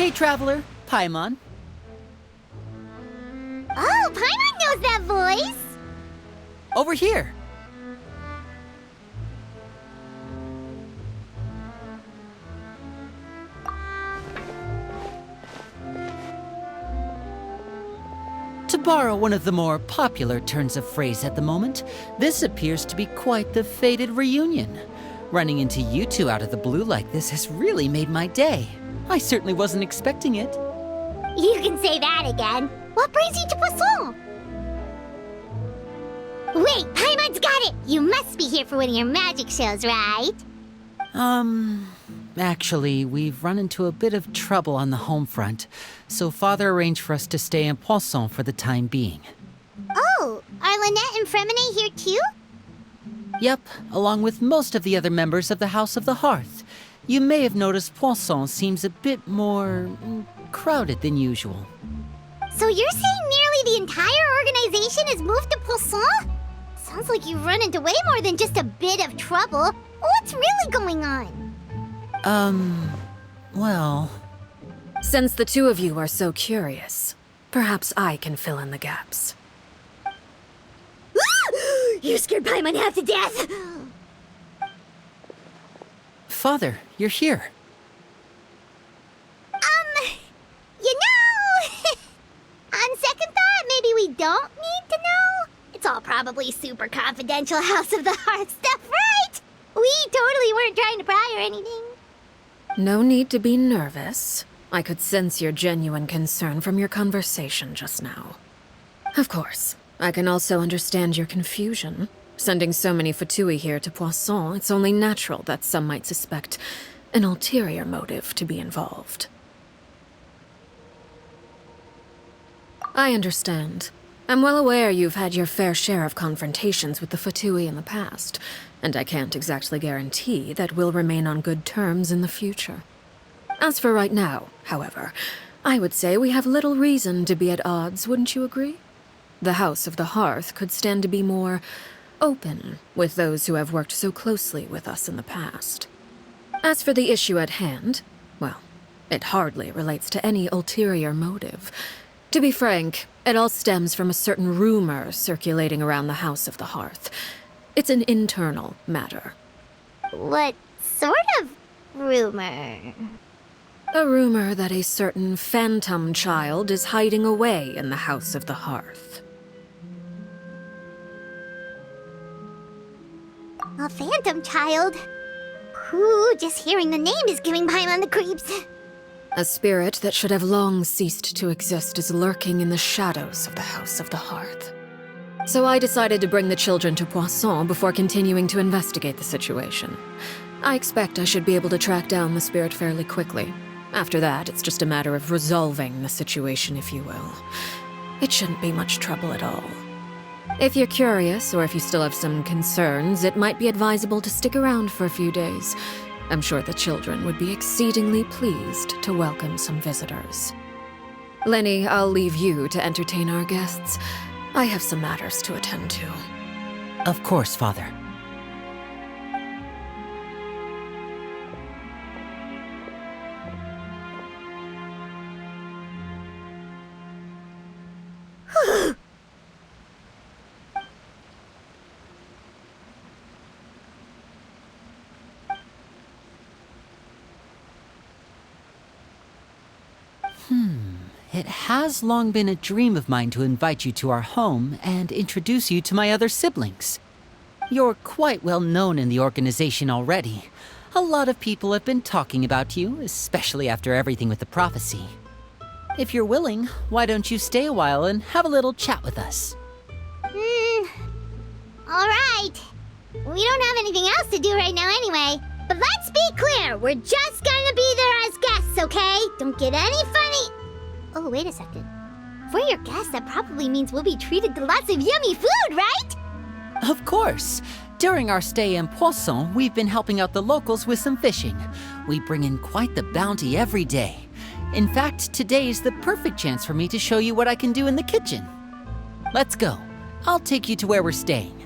Hey, traveler, Paimon. Oh, Paimon knows that voice! Over here. To borrow one of the more popular turns of phrase at the moment, this appears to be quite the fated reunion. Running into you two out of the blue like this has really made my day. I certainly wasn't expecting it. You can say that again. What brings you to Poisson? Wait, Paimon's got it! You must be here for one of your magic shows, right? Actually, we've run into a bit of trouble on the home front, so Father arranged for us to stay in Poisson for the time being. Oh, are Lynette and Fremine here too? Yep, along with most of the other members of the House of the Hearth. You may have noticed Poisson seems a bit more crowded than usual. So you're saying nearly the entire organization has moved to Poisson? Sounds like you've run into way more than just a bit of trouble. What's really going on? Well... Since the two of you are so curious, perhaps I can fill in the gaps. You scared Paimon half to death! Father, you're here. You know... On second thought, maybe we don't need to know? It's all probably super confidential House of the Hearth stuff, right? We totally weren't trying to pry or anything. No need to be nervous. I could sense your genuine concern from your conversation just now. Of course, I can also understand your confusion. Sending so many Fatui here to Poisson, it's only natural that some might suspect an ulterior motive to be involved. I understand. I'm well aware you've had your fair share of confrontations with the Fatui in the past, and I can't exactly guarantee that we'll remain on good terms in the future. As for right now, however, I would say we have little reason to be at odds, wouldn't you agree? The House of the Hearth could stand to be more open with those who have worked so closely with us in the past. As for the issue at hand, well, it hardly relates to any ulterior motive. To be frank, it all stems from a certain rumor circulating around the House of the Hearth. It's an internal matter. What sort of rumor? A rumor that a certain phantom child is hiding away in the House of the Hearth. A phantom child? Ooh, just hearing the name is giving Paimon the creeps. A spirit that should have long ceased to exist is lurking in the shadows of the House of the Hearth. So I decided to bring the children to Poisson before continuing to investigate the situation. I expect I should be able to track down the spirit fairly quickly. After that, it's just a matter of resolving the situation, if you will. It shouldn't be much trouble at all. If you're curious, or if you still have some concerns, it might be advisable to stick around for a few days. I'm sure the children would be exceedingly pleased to welcome some visitors. Lenny, I'll leave you to entertain our guests. I have some matters to attend to. Of course, Father. It has long been a dream of mine to invite you to our home and introduce you to my other siblings. You're quite well known in the organization already. A lot of people have been talking about you, especially after everything with the prophecy. If you're willing, why don't you stay a while and have a little chat with us? Alright. We don't have anything else to do right now anyway. But let's be clear, we're just gonna be there as guests, okay? Don't get any funny... Oh, wait a second. If we're your guests, that probably means we'll be treated to lots of yummy food, right? Of course. During our stay in Poisson, we've been helping out the locals with some fishing. We bring in quite the bounty every day. In fact, today's the perfect chance for me to show you what I can do in the kitchen. Let's go. I'll take you to where we're staying.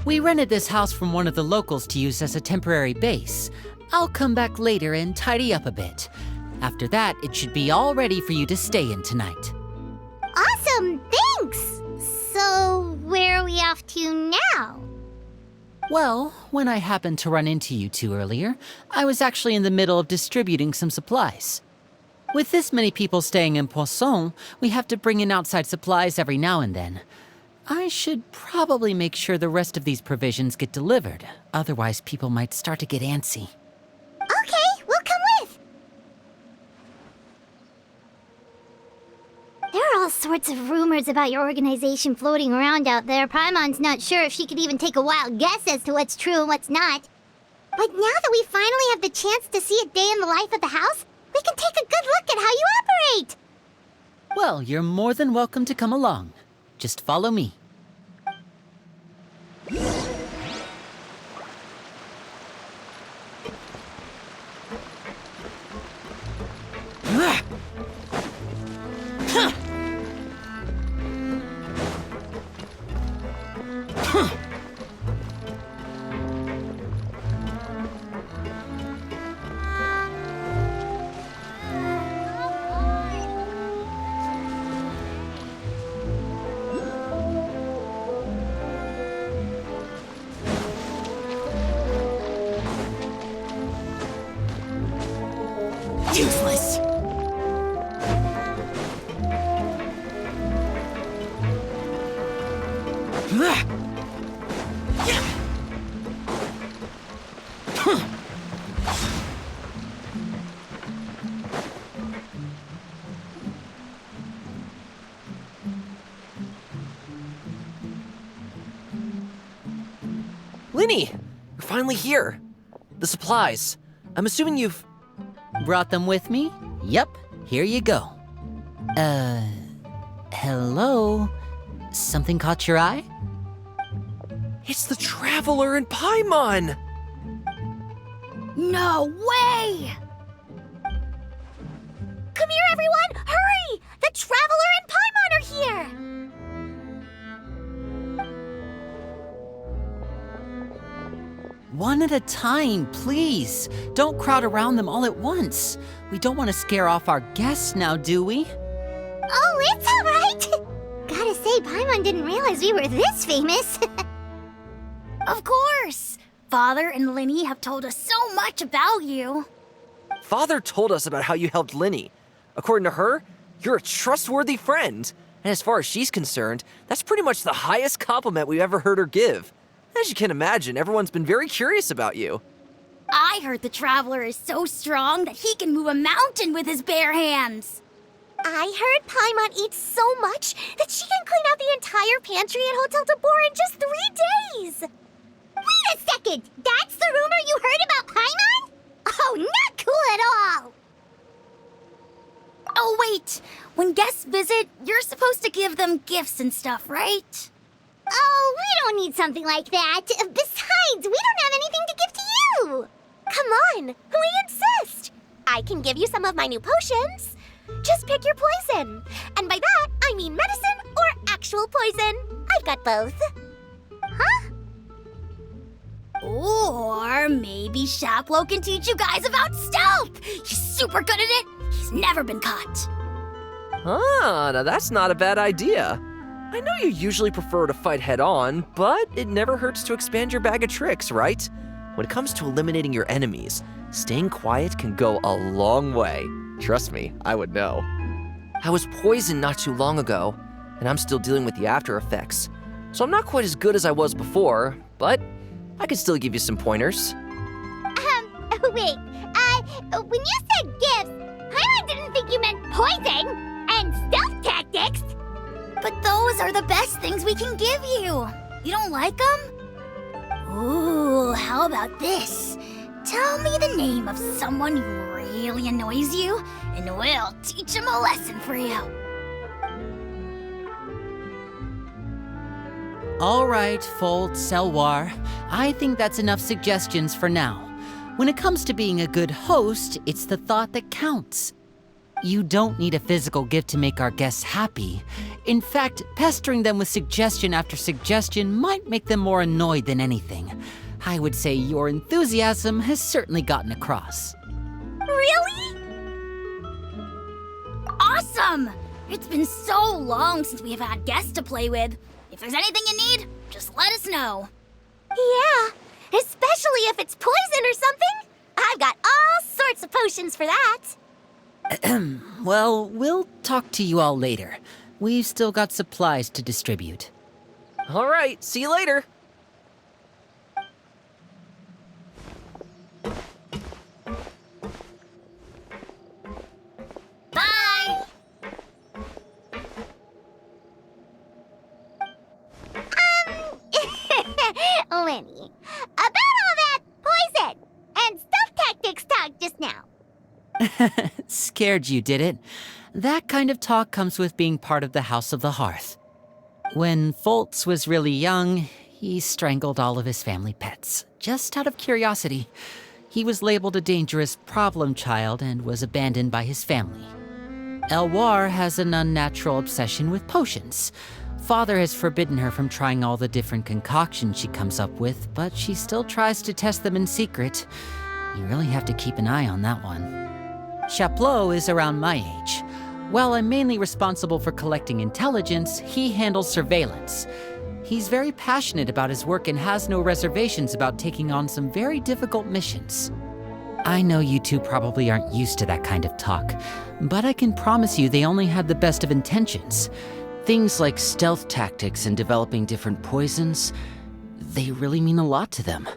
We rented this house from one of the locals to use as a temporary base. I'll come back later and tidy up a bit. After that, it should be all ready for you to stay in tonight. Awesome, thanks! So, where are we off to now? Well, when I happened to run into you two earlier, I was actually in the middle of distributing some supplies. With this many people staying in Poisson, we have to bring in outside supplies every now and then. I should probably make sure the rest of these provisions get delivered, otherwise people might start to get antsy. Okay, we'll come with! There are all sorts of rumors about your organization floating around out there. Paimon's not sure if she could even take a wild guess as to what's true and what's not. But now that we finally have the chance to see a day in the life of the house, we can take a good look at how you operate! Well, you're more than welcome to come along. Just follow me. Useless. Linny, you're finally here. The supplies. I'm assuming you've... Brought them with me? Yep, here you go. Hello? Something caught your eye? It's the Traveler and Paimon! No way! Come here, everyone! Hurry! The Traveler and Paimon are here! One at a time, please. Don't crowd around them all at once. We don't want to scare off our guests now, do we? Oh, it's all right! Gotta say, Paimon didn't realize we were this famous. Of course! Father and Linny have told us so much about you. Father told us about how you helped Linny. According to her, you're a trustworthy friend. And as far as she's concerned, that's pretty much the highest compliment we've ever heard her give. As you can imagine, everyone's been very curious about you. I heard the Traveler is so strong that he can move a mountain with his bare hands. I heard Paimon eats so much that she can clean out the entire pantry at Hotel de Boer in just 3 days. Wait a second! That's the rumor you heard about Paimon? Oh, not cool at all! Oh, wait! When guests visit, you're supposed to give them gifts and stuff, right? Oh, we don't need something like that. Besides, we don't have anything to give to you. Come on, we insist. I can give you some of my new potions. Just pick your poison. And by that, I mean medicine or actual poison. I've got both. Huh? Or maybe Shaplo can teach you guys about stealth. He's super good at it. He's never been caught. Ah, now that's not a bad idea. I know you usually prefer to fight head-on, but it never hurts to expand your bag of tricks, right? When it comes to eliminating your enemies, staying quiet can go a long way. Trust me, I would know. I was poisoned not too long ago, and I'm still dealing with the after effects. So I'm not quite as good as I was before, but I can still give you some pointers. Wait, when you said gifts, Paimon didn't think you meant poison and stealth tactics. But those are the best things we can give you. You don't like them? Ooh, how about this? Tell me the name of someone who really annoys you, and we'll teach him a lesson for you. All right, Fold, Selwar. I think that's enough suggestions for now. When it comes to being a good host, it's the thought that counts. You don't need a physical gift to make our guests happy. In fact, pestering them with suggestion after suggestion might make them more annoyed than anything. I would say your enthusiasm has certainly gotten across. Really? Awesome! It's been so long since we have had guests to play with. If there's anything you need, just let us know. Yeah, especially if it's poison or something. I've got all sorts of potions for that. Well, we'll talk to you all later. We've still got supplies to distribute. All right, see you later. Bye! Lenny, about all that poison and stuff tactics talk just now. Scared you, did it? That kind of talk comes with being part of the House of the Hearth. When Foltz was really young, he strangled all of his family pets, just out of curiosity. He was labeled a dangerous problem child and was abandoned by his family. Elwar has an unnatural obsession with potions. Father has forbidden her from trying all the different concoctions she comes up with, but she still tries to test them in secret. You really have to keep an eye on that one. Chaplot is around my age. While I'm mainly responsible for collecting intelligence, he handles surveillance. He's very passionate about his work and has no reservations about taking on some very difficult missions. I know you two probably aren't used to that kind of talk, but I can promise you they only had the best of intentions. Things like stealth tactics and developing different poisons, they really mean a lot to them.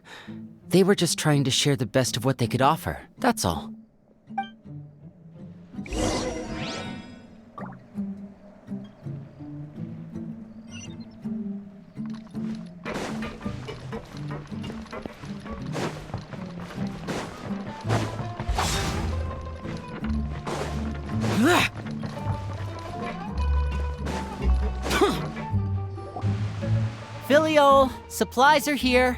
They were just trying to share the best of what they could offer, that's all. Filial, supplies are here.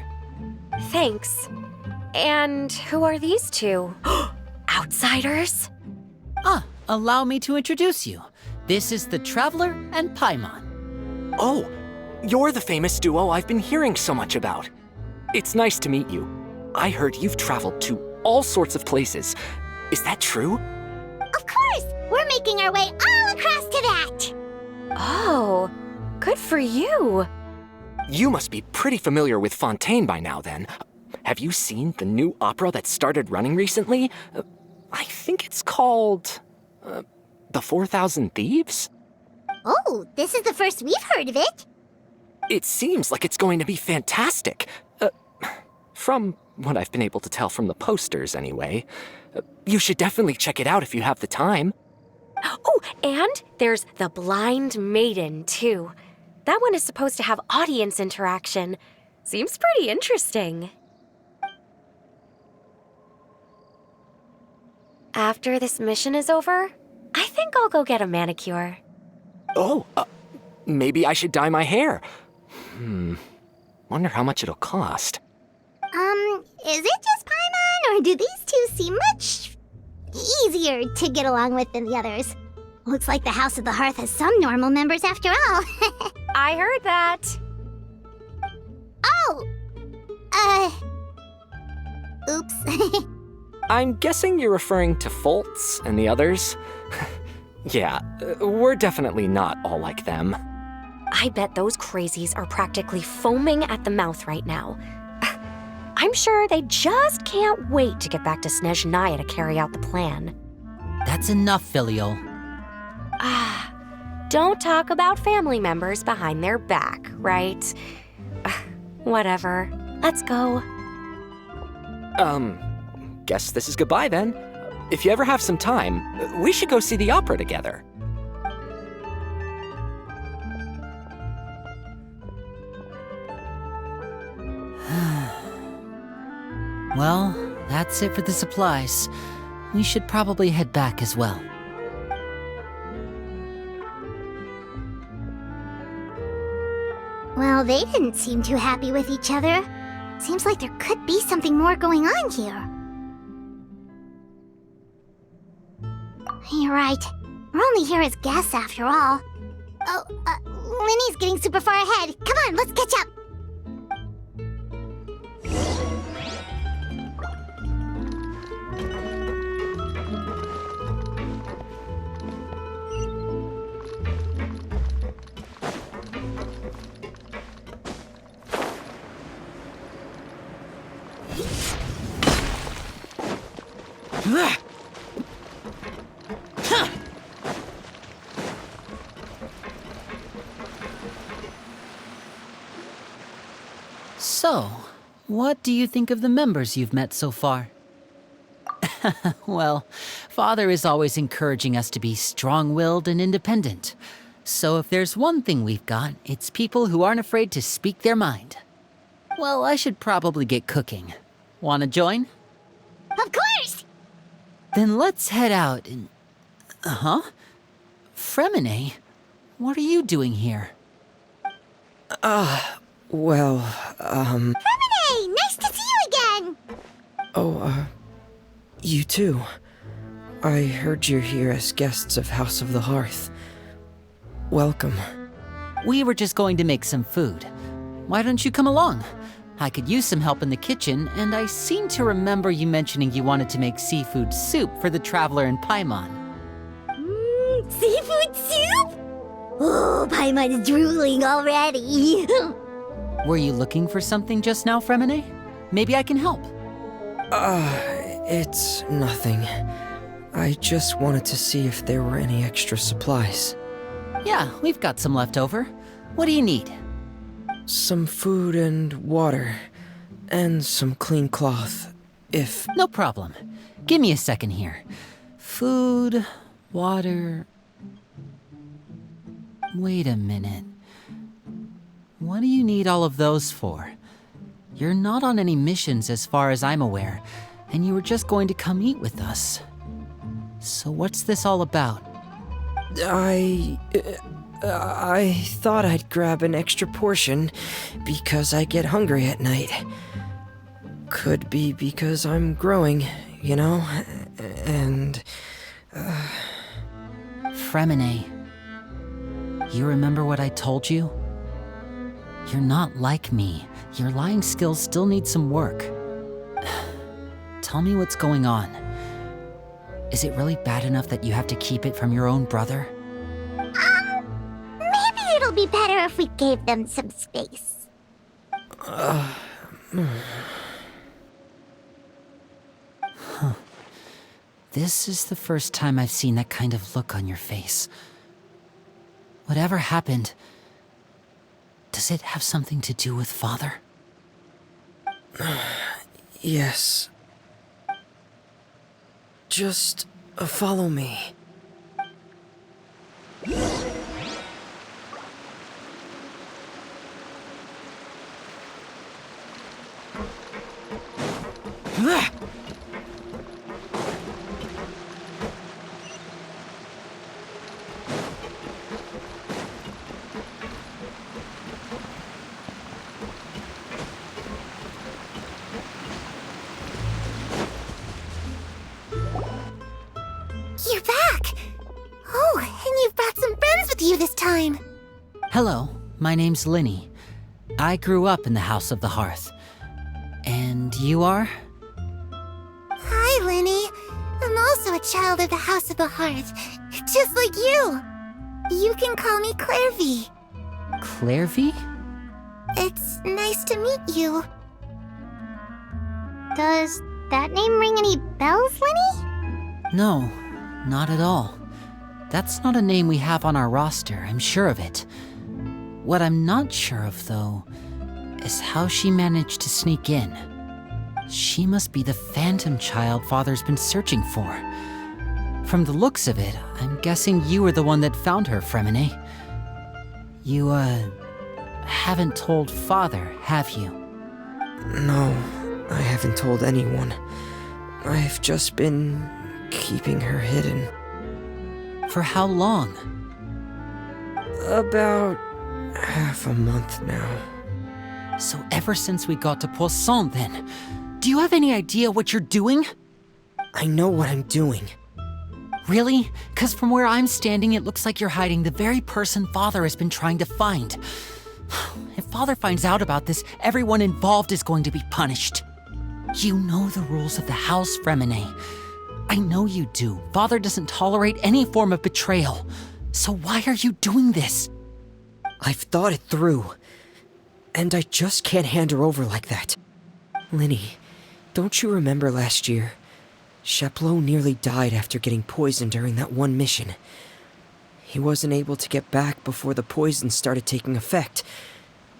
Thanks. And who are these two? Outsiders? Allow me to introduce you. This is the Traveler and Paimon. Oh, you're the famous duo I've been hearing so much about. It's nice to meet you. I heard you've traveled to all sorts of places. Is that true? Of course! We're making our way all across to that! Oh, good for you. You must be pretty familiar with Fontaine by now, then. Have you seen the new opera that started running recently? I think it's called... The 4,000 Thieves? Oh, this is the first we've heard of it. It seems like it's going to be fantastic. From what I've been able to tell from the posters, anyway. You should definitely check it out if you have the time. Oh, and there's The Blind Maiden, too. That one is supposed to have audience interaction. Seems pretty interesting. After this mission is over, I think I'll go get a manicure. Oh, maybe I should dye my hair. Wonder how much it'll cost. Is it just Paimon, or do these two seem much easier to get along with than the others? Looks like the House of the Hearth has some normal members after all. I heard that. Oh! Oops. I'm guessing you're referring to Foltz and the others? Yeah, we're definitely not all like them. I bet those crazies are practically foaming at the mouth right now. I'm sure they just can't wait to get back to Snezhnaya to carry out the plan. That's enough, Filial. Don't talk about family members behind their back, right? Whatever. Let's go. Guess this is goodbye then. If you ever have some time, we should go see the opera together. Well, that's it for the supplies. We should probably head back as well. Well, they didn't seem too happy with each other. Seems like there could be something more going on here. You're right. We're only here as guests after all. Oh, Linny's getting super far ahead. Come on, let's catch up. So, what do you think of the members you've met so far? Well, Father is always encouraging us to be strong-willed and independent. So if there's one thing we've got, it's people who aren't afraid to speak their mind. Well, I should probably get cooking. Wanna join? Of course! Then let's head out and... Fremine? What are you doing here? Fremine, nice to see you again! You too. I heard you're here as guests of House of the Hearth. Welcome. We were just going to make some food. Why don't you come along? I could use some help in the kitchen, and I seem to remember you mentioning you wanted to make seafood soup for the traveler in Paimon. Seafood soup? Oh, Paimon's drooling already. Were you looking for something just now, Fremine? Maybe I can help. It's nothing. I just wanted to see if there were any extra supplies. Yeah, we've got some left over. What do you need? Some food and water. And some clean cloth, if... No problem. Give me a second here. Food, water... Wait a minute. What do you need all of those for? You're not on any missions as far as I'm aware, and you were just going to come eat with us. So what's this all about? I thought I'd grab an extra portion because I get hungry at night. Could be because I'm growing, you know? And... Fremine, you remember what I told you? You're not like me. Your lying skills still need some work. Tell me what's going on. Is it really bad enough that you have to keep it from your own brother? Maybe it'll be better if we gave them some space. This is the first time I've seen that kind of look on your face. Whatever happened, does it have something to do with Father? Yes. Just follow me. You're back! Oh, and you've brought some friends with you this time. Hello, my name's Linny. I grew up in the House of the Hearth. And you are? Hi, Linny. I'm also a child of the House of the Hearth, just like you. You can call me Clairvy. Clairvy? It's nice to meet you. Does that name ring any bells, Linny? No, not at all. That's not a name we have on our roster, I'm sure of it. What I'm not sure of, though, is how she managed to sneak in. She must be the phantom child Father's been searching for. From the looks of it, I'm guessing you were the one that found her, Fremine. You, haven't told Father, have you? No, I haven't told anyone. I've just been keeping her hidden. For how long? About half a month now. So ever since we got to Poisson, then. Do you have any idea what you're doing? I know what I'm doing. Really? Because from where I'm standing, it looks like you're hiding the very person Father has been trying to find. If Father finds out about this, everyone involved is going to be punished. You know the rules of the house, Fremine. I know you do. Father doesn't tolerate any form of betrayal. So why are you doing this? I've thought it through. And I just can't hand her over like that. Linny, don't you remember last year? Chapleau nearly died after getting poisoned during that one mission. He wasn't able to get back before the poison started taking effect,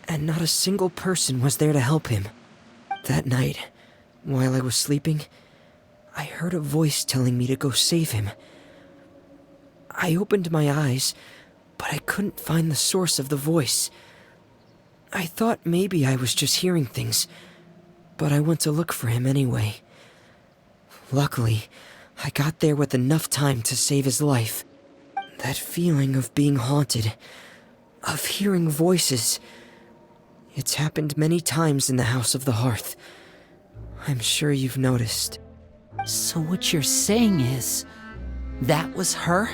and not a single person was there to help him. That night, while I was sleeping, I heard a voice telling me to go save him. I opened my eyes, but I couldn't find the source of the voice. I thought maybe I was just hearing things, but I went to look for him anyway. Luckily, I got there with enough time to save his life. That feeling of being haunted, of hearing voices, it's happened many times in the House of the Hearth. I'm sure you've noticed. So what you're saying is, that was her?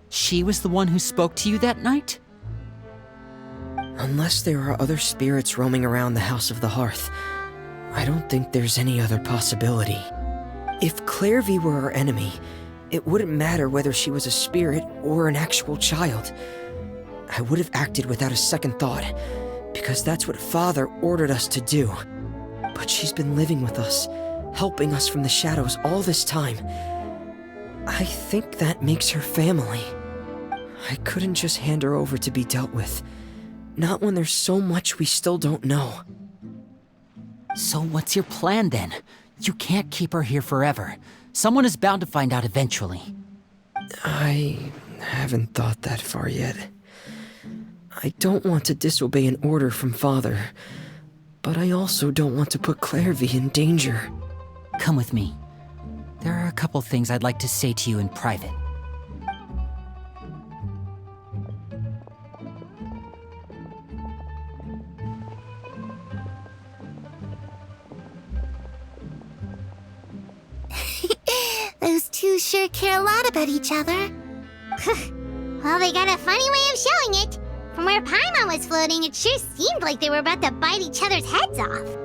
She was the one who spoke to you that night? Unless there are other spirits roaming around the House of the Hearth, I don't think there's any other possibility. If Clairvy were our enemy, it wouldn't matter whether she was a spirit or an actual child. I would have acted without a second thought, because that's what Father ordered us to do. But she's been living with us, helping us from the shadows all this time. I think that makes her family. I couldn't just hand her over to be dealt with. Not when there's so much we still don't know. So what's your plan then? You can't keep her here forever. Someone is bound to find out eventually. I haven't thought that far yet. I don't want to disobey an order from Father, but I also don't want to put Clairvy in danger. Come with me. There are a couple things I'd like to say to you in private. Those two sure care a lot about each other. Well, they got a funny way of showing it. From where Paimon was floating, it sure seemed like they were about to bite each other's heads off.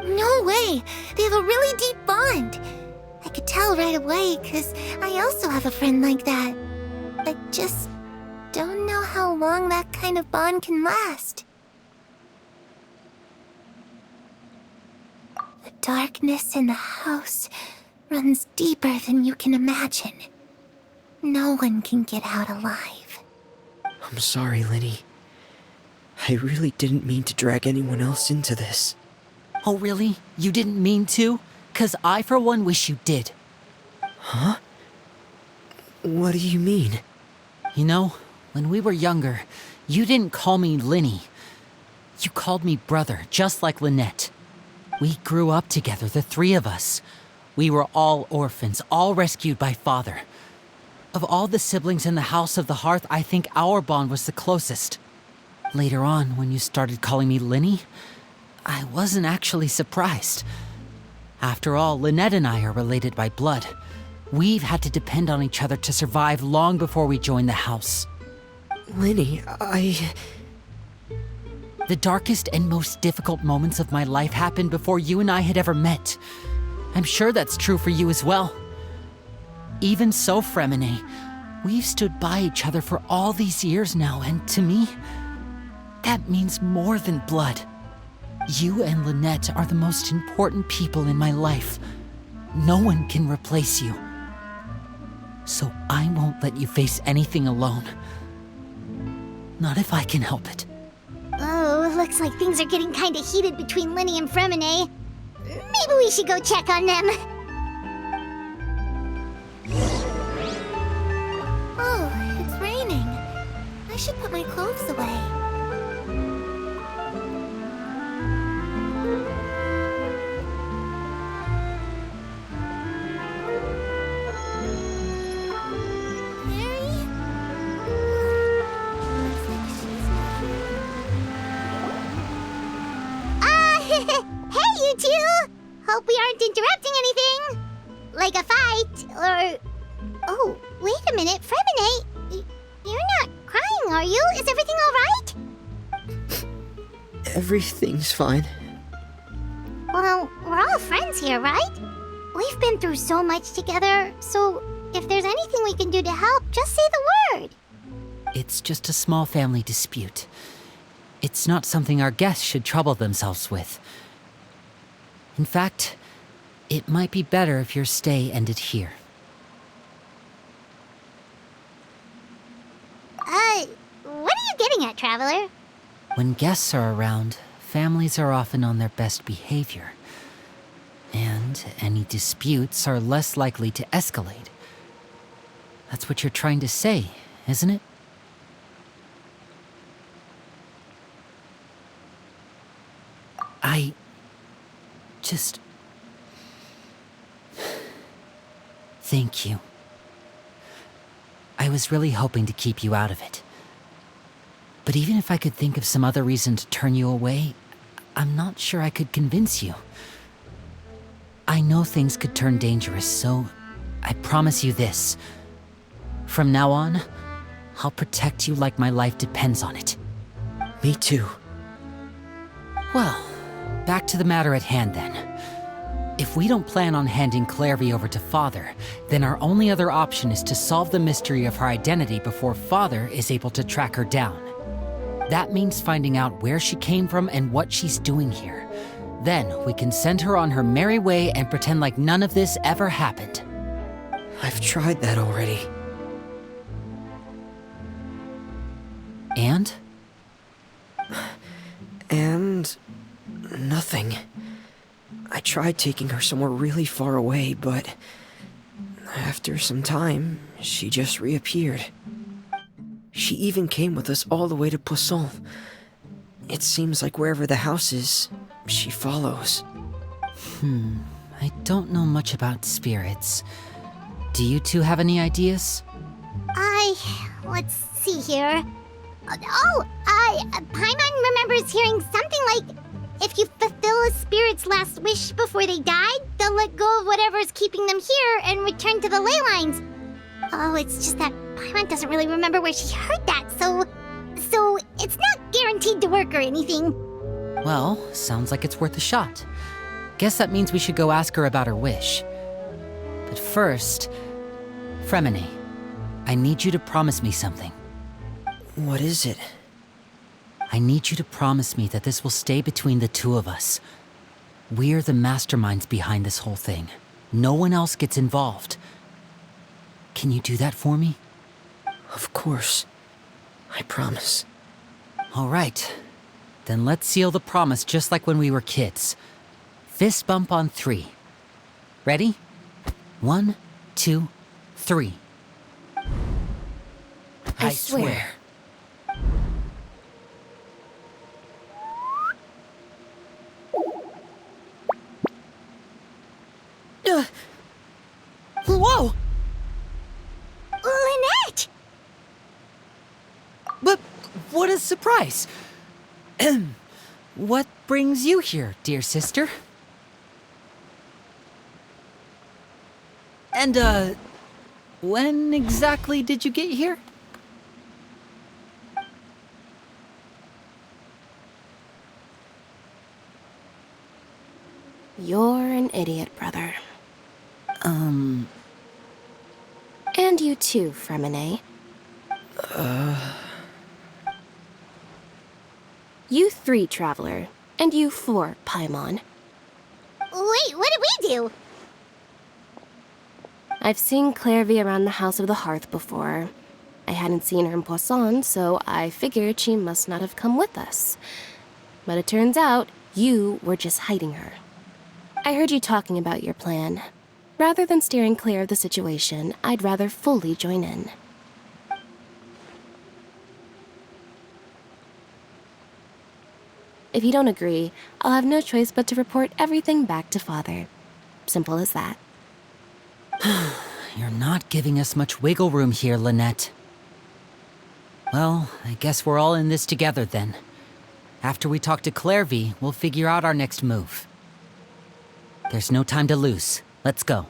No way! They have a really deep bond. I could tell right away, because I also have a friend like that. I just don't know how long that kind of bond can last. The darkness in the house runs deeper than you can imagine. No one can get out alive. I'm sorry, Linny. I really didn't mean to drag anyone else into this. Oh, really? You didn't mean to? 'Cause I, for one, wish you did. Huh? What do you mean? You know, when we were younger, you didn't call me Linny. You called me brother, just like Lynette. We grew up together, the three of us. We were all orphans, all rescued by Father. Of all the siblings in the House of the Hearth, I think our bond was the closest. Later on, when you started calling me Linny, I wasn't actually surprised. After all, Lynette and I are related by blood. We've had to depend on each other to survive long before we joined the house. Linny, The darkest and most difficult moments of my life happened before you and I had ever met. I'm sure that's true for you as well. Even so, Fremine, we've stood by each other for all these years now, and to me, that means more than blood. You and Lynette are the most important people in my life. No one can replace you. So I won't let you face anything alone. Not if I can help it. Oh, looks like things are getting kinda heated between Linny and Fremine. Maybe we should go check on them. Oh, it's raining. I should put my clothes away. Mary? Looks like she's not here. Hey, you two! Hope we aren't interrupting anything. Like a fight, or... Oh, wait a minute, Fremine, you're not crying, are you? Is everything alright? Everything's fine. Well, we're all friends here, right? We've been through so much together, so if there's anything we can do to help, just say the word. It's just a small family dispute. It's not something our guests should trouble themselves with. In fact, it might be better if your stay ended here. What are you getting at, Traveler? When guests are around, families are often on their best behavior. And any disputes are less likely to escalate. That's what you're trying to say, isn't it? I just... Thank you. I was really hoping to keep you out of it. But even if I could think of some other reason to turn you away, I'm not sure I could convince you. I know things could turn dangerous, so I promise you this. From now on, I'll protect you like my life depends on it. Me too. Well, back to the matter at hand then. If we don't plan on handing Clairvy over to Father, then our only other option is to solve the mystery of her identity before Father is able to track her down. That means finding out where she came from and what she's doing here. Then we can send her on her merry way and pretend like none of this ever happened. I've tried that already. And? And... nothing. I tried taking her somewhere really far away, but... after some time, she just reappeared. She even came with us all the way to Poisson. It seems like wherever the house is, she follows. I don't know much about spirits. Do you two have any ideas? Let's see here. Paimon remembers hearing something like, if you fulfill a spirit's last wish before they died, they'll let go of whatever's keeping them here and return to the ley lines. Oh, it's just that Paimon doesn't really remember where she heard that, so it's not guaranteed to work or anything. Well, sounds like it's worth a shot. Guess that means we should go ask her about her wish. But first, Fremine, I need you to promise me something. What is it? I need you to promise me that this will stay between the two of us. We're the masterminds behind this whole thing. No one else gets involved. Can you do that for me? Of course. I promise. All right. Then let's seal the promise just like when we were kids. Fist bump on 3. Ready? 1, 2, 3. I swear. Whoa! Lynette! But what a surprise! What brings you here, dear sister? And, when exactly did you get here? You're an idiot, brother. And you too, Fremine. You 3, Traveler. And you 4, Paimon. Wait, what did we do? I've seen Clairvy around the House of the Hearth before. I hadn't seen her in Poisson, so I figured she must not have come with us. But it turns out you were just hiding her. I heard you talking about your plan. Rather than steering clear of the situation, I'd rather fully join in. If you don't agree, I'll have no choice but to report everything back to Father. Simple as that. You're not giving us much wiggle room here, Lynette. Well, I guess we're all in this together then. After we talk to Clairvy, we'll figure out our next move. There's no time to lose. Let's go.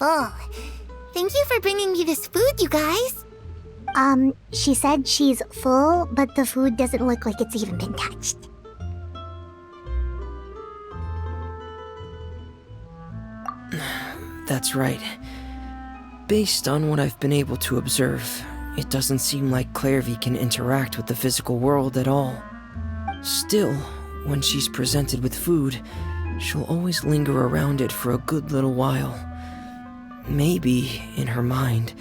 full. Thank you for bringing me this food, you guys. She said she's full, but the food doesn't look like it's even been touched. That's right. Based on what I've been able to observe, it doesn't seem like Clairvy can interact with the physical world at all. Still, when she's presented with food, she'll always linger around it for a good little while. Maybe, in her mind,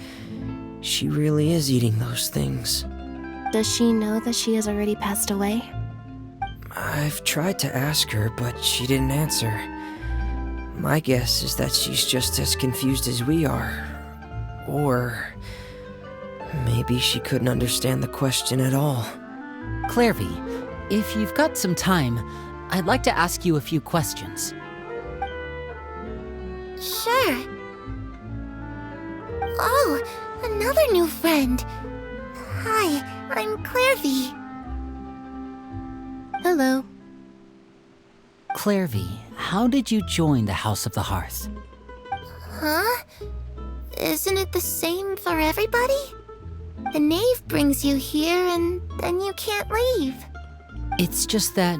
she really is eating those things. Does she know that she has already passed away? I've tried to ask her, but she didn't answer. My guess is that she's just as confused as we are. Or maybe she couldn't understand the question at all. Clairvy, if you've got some time, I'd like to ask you a few questions. Sure. Oh, another new friend. Hi, I'm Clairvy. Hello. Clairvy, how did you join the House of the Hearth? Huh? Isn't it the same for everybody? The knave brings you here and then you can't leave. It's just that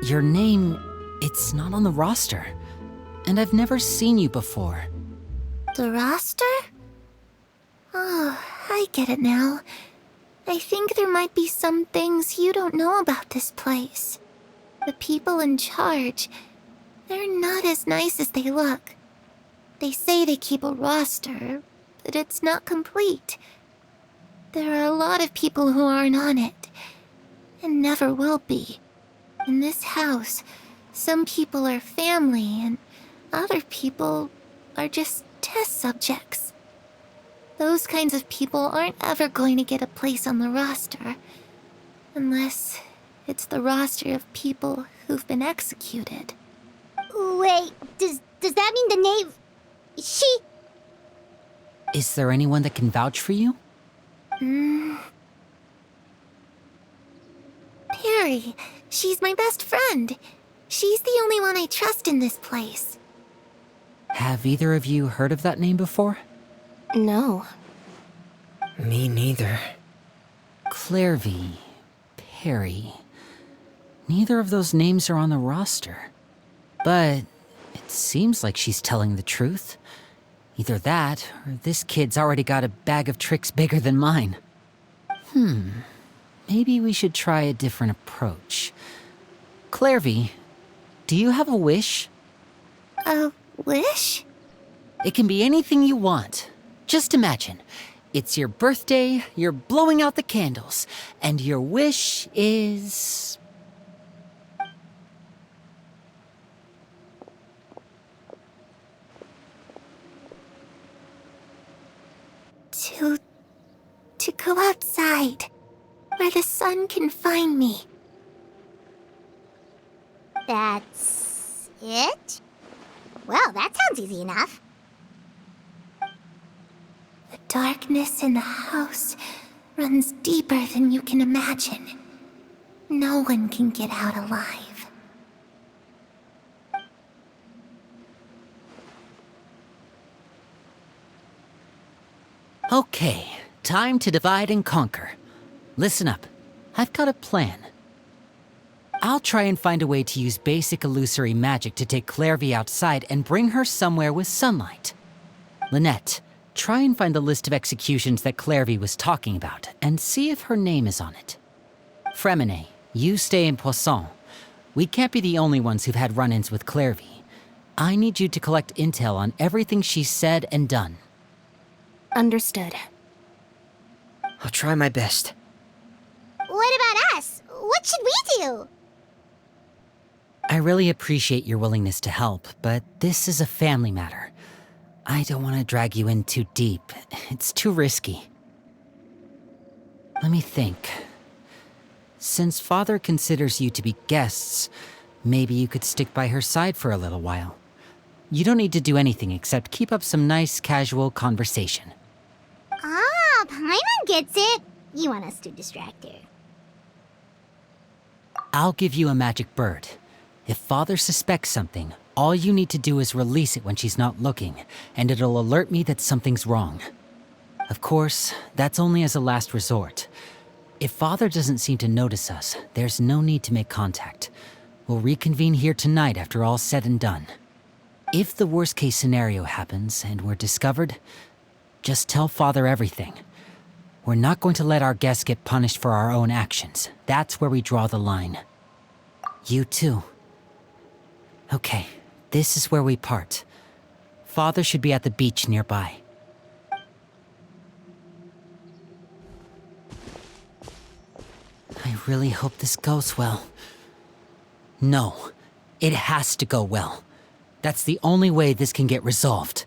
your name, it's not on the roster. And I've never seen you before. The roster? Oh, I get it now. I think there might be some things you don't know about this place. The people in charge, they're not as nice as they look. They say they keep a roster, but it's not complete. There are a lot of people who aren't on it, and never will be. In this house, some people are family, and other people are just test subjects. Those kinds of people aren't ever going to get a place on the roster, unless it's the roster of people who've been executed. Wait, does that mean the knave... She... Is there anyone that can vouch for you? Perry, she's my best friend. She's the only one I trust in this place. Have either of you heard of that name before? No. Me neither. Clairvy, Perry. Neither of those names are on the roster. But it seems like she's telling the truth. Either that, or this kid's already got a bag of tricks bigger than mine. Maybe we should try a different approach. Clairvy, do you have a wish? A wish? It can be anything you want. Just imagine. It's your birthday, you're blowing out the candles, and your wish is... To go outside, where the sun can find me. That's... it? Well, that sounds easy enough. The darkness in the house runs deeper than you can imagine. No one can get out alive. Okay, time to divide and conquer. Listen up, I've got a plan. I'll try and find a way to use basic illusory magic to take Clairvy outside and bring her somewhere with sunlight. Lynette, try and find the list of executions that Clairvy was talking about and see if her name is on it. Fremine, you stay in Poisson. We can't be the only ones who've had run-ins with Clairvy. I need you to collect intel on everything she's said and done. Understood. I'll try my best. What about us? What should we do? I really appreciate your willingness to help, but this is a family matter. I don't want to drag you in too deep. It's too risky. Let me think. Since Father considers you to be guests, maybe you could stick by her side for a little while. You don't need to do anything except keep up some nice, casual conversation. Ah, Paimon gets it. You want us to distract her. I'll give you a magic bird. If Father suspects something, All you need to do is release it when she's not looking, and it'll alert me that something's wrong. Of course, that's only as a last resort. If Father doesn't seem to notice us, there's no need to make contact. We'll reconvene here tonight after all's said and done. If the worst-case scenario happens and we're discovered, just tell Father everything. We're not going to let our guests get punished for our own actions. That's where we draw the line. You too. Okay, this is where we part. Father should be at the beach nearby. I really hope this goes well. No, it has to go well. That's the only way this can get resolved.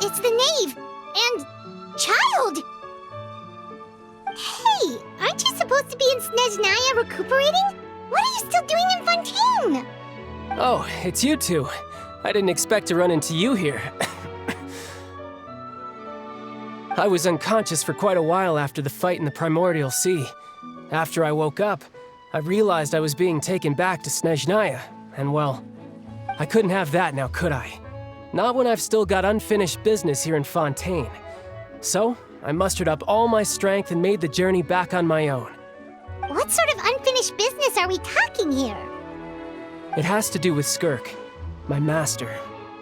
It's the knave! And... child! Hey, aren't you supposed to be in Snezhnaya recuperating? What are you still doing in Fontaine? Oh, it's you two. I didn't expect to run into you here. I was unconscious for quite a while after the fight in the Primordial Sea. After I woke up, I realized I was being taken back to Snezhnaya, and well, I couldn't have that now, could I? Not when I've still got unfinished business here in Fontaine. So, I mustered up all my strength and made the journey back on my own. What sort of unfinished business are we talking here? It has to do with Skirk, my master.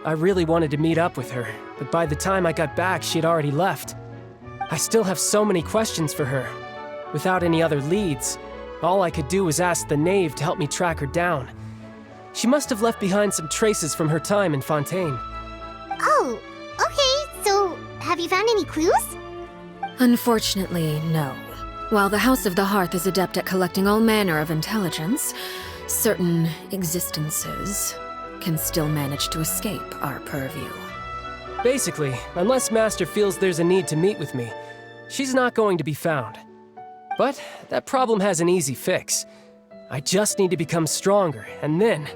I really wanted to meet up with her, but by the time I got back, she had already left. I still have so many questions for her. Without any other leads, all I could do was ask the knave to help me track her down. She must have left behind some traces from her time in Fontaine. Oh, okay, so have you found any clues? Unfortunately, no. While the House of the Hearth is adept at collecting all manner of intelligence, certain existences can still manage to escape our purview. Basically, unless Master feels there's a need to meet with me, she's not going to be found. But that problem has an easy fix. I just need to become stronger, and then...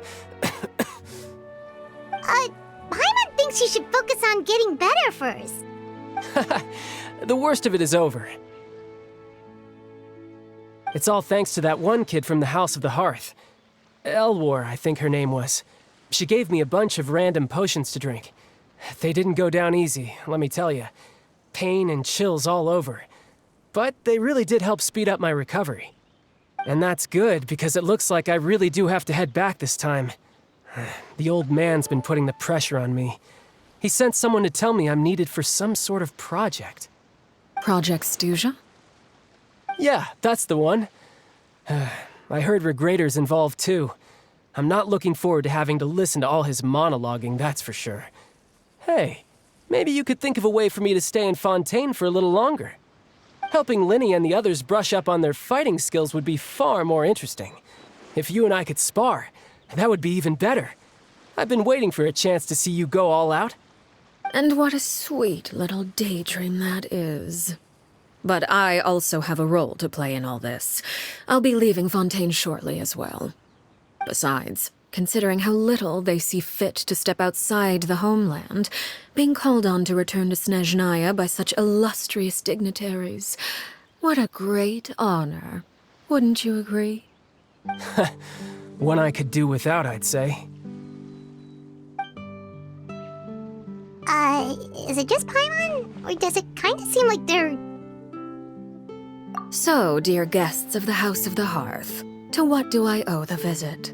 Paimon thinks you should focus on getting better first. The worst of it is over. It's all thanks to that one kid from the House of the Hearth. Elwar, I think her name was. She gave me a bunch of random potions to drink. They didn't go down easy, let me tell you. Pain and chills all over. But they really did help speed up my recovery. And that's good, because it looks like I really do have to head back this time. The old man's been putting the pressure on me. He sent someone to tell me I'm needed for some sort of project. Project Stuja? Yeah, that's the one. I heard Regrader's involved too. I'm not looking forward to having to listen to all his monologuing, that's for sure. Hey, maybe you could think of a way for me to stay in Fontaine for a little longer. Helping Linny and the others brush up on their fighting skills would be far more interesting. If you and I could spar, that would be even better. I've been waiting for a chance to see you go all out. And what a sweet little daydream that is. But I also have a role to play in all this. I'll be leaving Fontaine shortly as well. Besides, considering how little they see fit to step outside the homeland, being called on to return to Snezhnaya by such illustrious dignitaries. What a great honor. Wouldn't you agree? One I could do without, I'd say. Is it just Paimon? Or does it kind of seem like they're... So, dear guests of the House of the Hearth, to what do I owe the visit?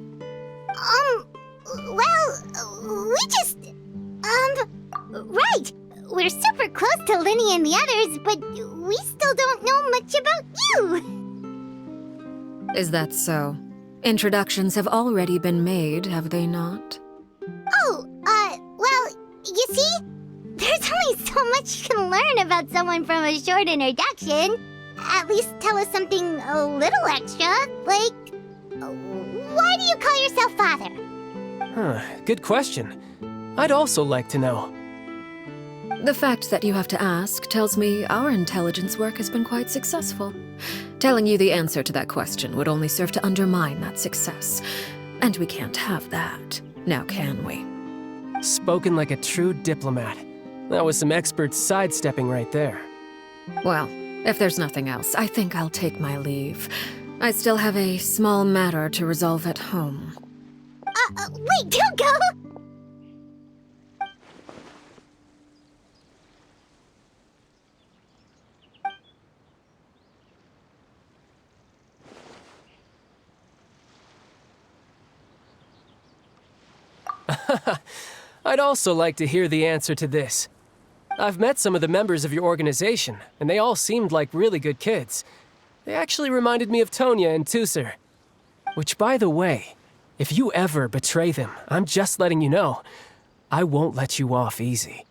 Well, we just... Right! We're super close to Linny and the others, but we still don't know much about you! Is that so? Introductions have already been made, have they not? Oh, well, you see? There's only so much you can learn about someone from a short introduction. At least tell us something a little extra, like... Why do you call yourself father? Huh, good question. I'd also like to know. The fact that you have to ask tells me our intelligence work has been quite successful. Telling you the answer to that question would only serve to undermine that success. And we can't have that, now can we? Spoken like a true diplomat. That was some expert sidestepping right there. Well, if there's nothing else, I think I'll take my leave. I still have a small matter to resolve at home. Wait, don't go! I'd also like to hear the answer to this. I've met some of the members of your organization, and they all seemed like really good kids. They actually reminded me of Tonya and Tusser. Which, by the way, if you ever betray them, I'm just letting you know, I won't let you off easy.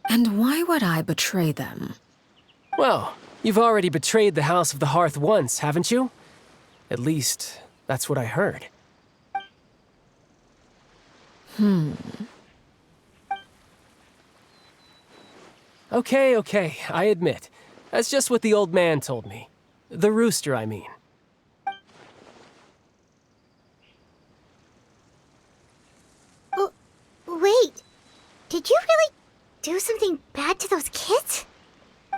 And why would I betray them? Well, you've already betrayed the House of the Hearth once, haven't you? At least, that's what I heard. Okay, I admit. That's just what the old man told me. The rooster, I mean. Wait, did you really do something bad to those kids?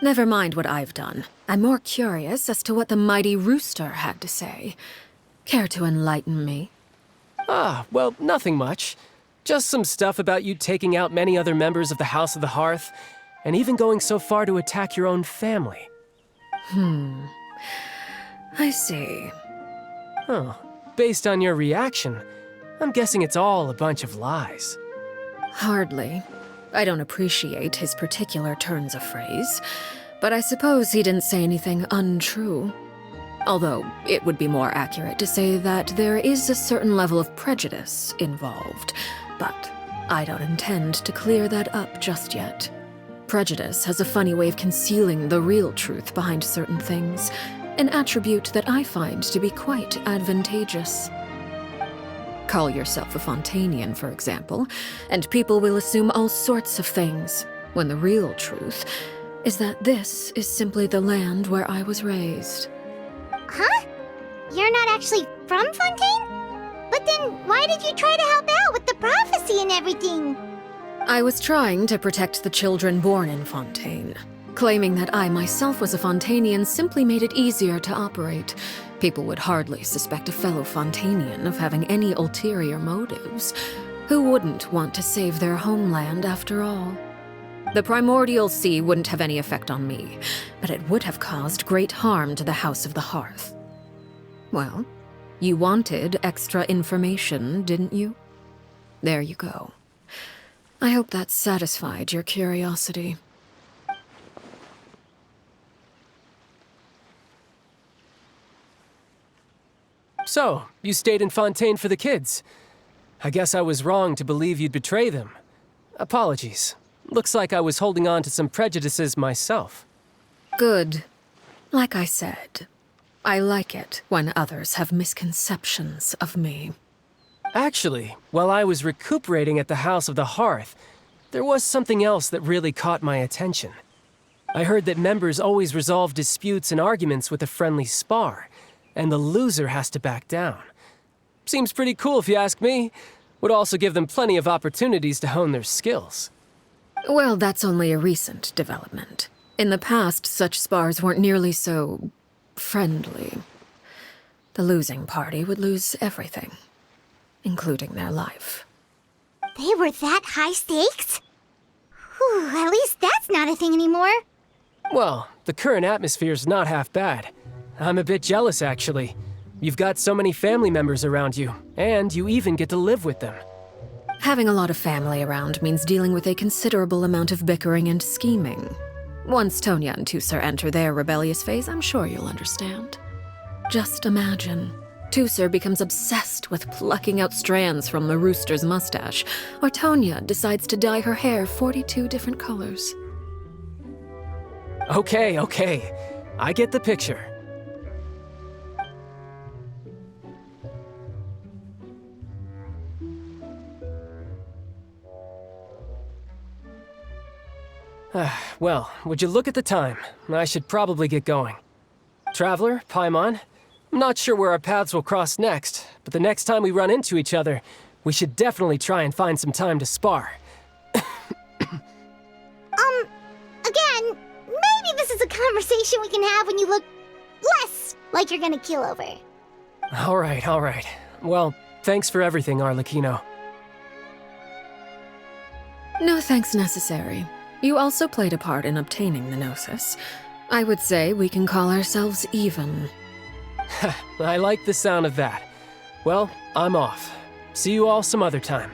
Never mind what I've done. I'm more curious as to what the mighty rooster had to say. Care to enlighten me? Well, nothing much. Just some stuff about you taking out many other members of the House of the Hearth, and even going so far to attack your own family. I see. Oh, based on your reaction, I'm guessing it's all a bunch of lies. Hardly. I don't appreciate his particular turns of phrase, but I suppose he didn't say anything untrue. Although, it would be more accurate to say that there is a certain level of prejudice involved, but I don't intend to clear that up just yet. Prejudice has a funny way of concealing the real truth behind certain things, an attribute that I find to be quite advantageous. Call yourself a Fontanian, for example, and people will assume all sorts of things, when the real truth is that this is simply the land where I was raised. Huh? You're not actually from Fontaine? But then why did you try to help out with the prophecy and everything? I was trying to protect the children born in Fontaine. Claiming that I myself was a Fontanian simply made it easier to operate. People would hardly suspect a fellow Fontanian of having any ulterior motives. Who wouldn't want to save their homeland after all? The primordial sea wouldn't have any effect on me, but it would have caused great harm to the House of the Hearth. Well, you wanted extra information, didn't you? There you go. I hope that satisfied your curiosity. So, you stayed in Fontaine for the kids. I guess I was wrong to believe you'd betray them. Apologies. Looks like I was holding on to some prejudices myself. Good. Like I said, I like it when others have misconceptions of me. Actually, while I was recuperating at the House of the Hearth, there was something else that really caught my attention. I heard that members always resolve disputes and arguments with a friendly spar, and the loser has to back down. Seems pretty cool if you ask me. Would also give them plenty of opportunities to hone their skills. Well, that's only a recent development. In the past, such spars weren't nearly so friendly. The losing party would lose everything, including their life. They were that high stakes? Whew, at least that's not a thing anymore. Well, the current atmosphere's not half bad. I'm a bit jealous, actually. You've got so many family members around you, and you even get to live with them. Having a lot of family around means dealing with a considerable amount of bickering and scheming. Once Tonya and Tusser enter their rebellious phase, I'm sure you'll understand. Just imagine. Tusser becomes obsessed with plucking out strands from the rooster's mustache, or Tonya decides to dye her hair 42 different colors. Okay. I get the picture. Well, would you look at the time? I should probably get going. Traveler, Paimon, I'm not sure where our paths will cross next, but the next time we run into each other, we should definitely try and find some time to spar. Again, maybe this is a conversation we can have when you look less like you're gonna keel over. All right. Well, thanks for everything, ARLECCHINO. No thanks necessary. You also played a part in obtaining the Gnosis. I would say we can call ourselves even. I like the sound of that. Well, I'm off. See you all some other time.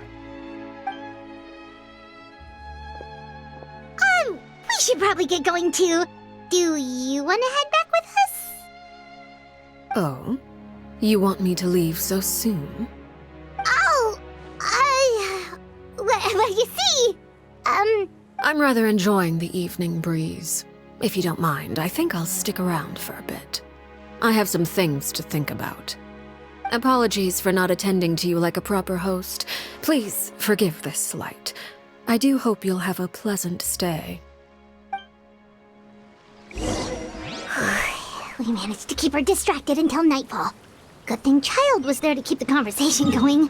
We should probably get going too. Do you want to head back with us? Oh? You want me to leave so soon? Oh, well, you see, I'm rather enjoying the evening breeze. If you don't mind, I think I'll stick around for a bit. I have some things to think about. Apologies for not attending to you like a proper host. Please forgive this slight. I do hope you'll have a pleasant stay. we managed to keep her distracted until nightfall. Good thing Child was there to keep the conversation going.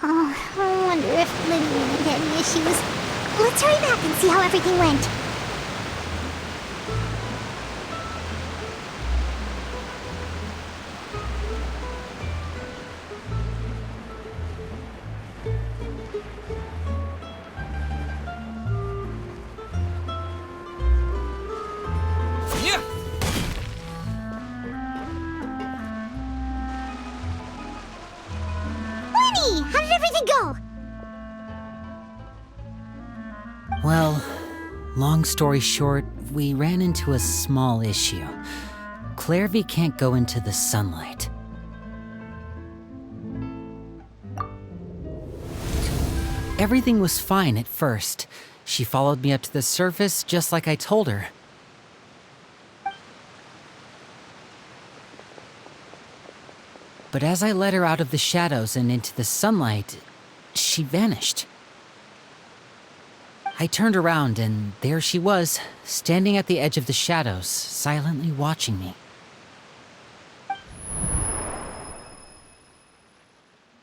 Oh, I wonder if Liddy had any issues. Let's hurry back and see how everything went. Lenny, how did everything go? Well, long story short, we ran into a small issue. Clairvy can't go into the sunlight. Everything was fine at first. She followed me up to the surface just like I told her. But as I led her out of the shadows and into the sunlight, she vanished. I turned around and there she was, standing at the edge of the shadows, silently watching me.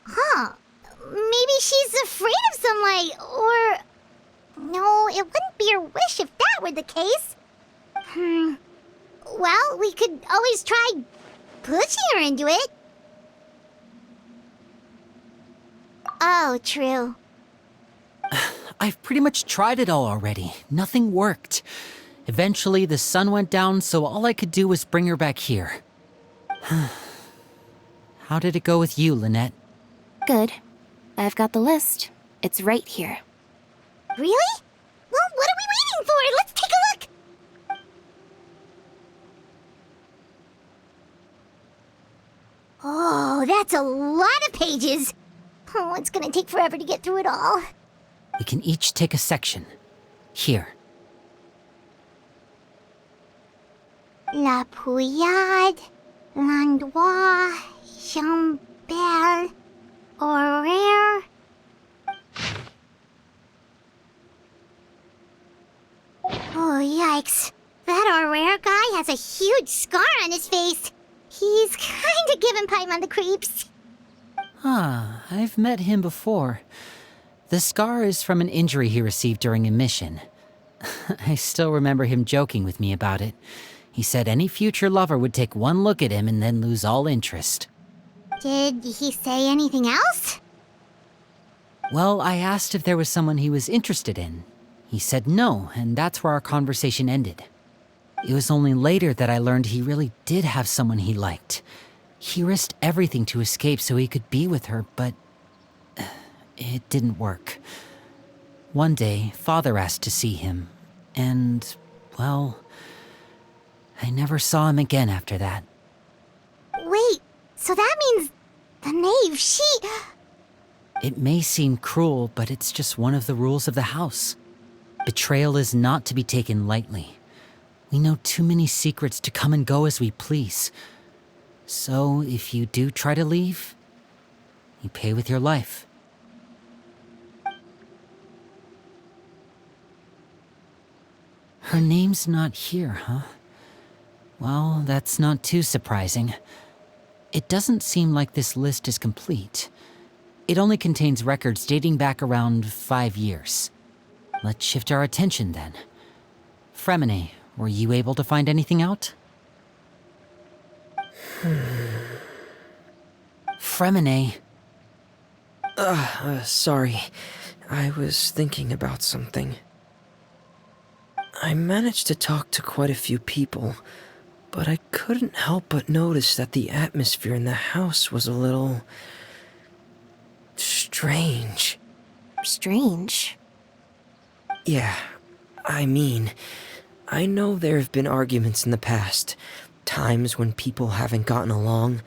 Huh. Maybe she's afraid of sunlight, or... No, it wouldn't be her wish if that were the case. Well, we could always try pushing her into it. Oh, true. I've pretty much tried it all already. Nothing worked. Eventually, the sun went down, so all I could do was bring her back here. How did it go with you, Lynette? Good. I've got the list. It's right here. Really? Well, what are we waiting for? Let's take a look! Oh, that's a lot of pages. Oh, it's gonna take forever to get through it all. We can each take a section. Here. La Pouillade, L'Endroit, Chambel, Horaire. huge scar on his face. He's kinda giving Paimon the creeps. Ah, I've met him before. The scar is from an injury he received during a mission. I still remember him joking with me about it. He said any future lover would take one look at him and then lose all interest. Did he say anything else? Well, I asked if there was someone he was interested in. He said no, and that's where our conversation ended. It was only later that I learned he really did have someone he liked. He risked everything to escape so he could be with her, but it didn't work. One day, Father asked to see him, and, well, I never saw him again after that. Wait, so that means the knave, she... It may seem cruel, but it's just one of the rules of the house. Betrayal is not to be taken lightly. We know too many secrets to come and go as we please. So, if you do try to leave, you pay with your life. Her name's not here, huh? Well, that's not too surprising. It doesn't seem like this list is complete. It only contains records dating back around 5 years. Let's shift our attention then. Fremine, were you able to find anything out? Fremine. Sorry. I was thinking about something. I managed to talk to quite a few people, but I couldn't help but notice that the atmosphere in the house was a little... strange. Strange? Yeah, I mean, I know there have been arguments in the past, times when people haven't gotten along.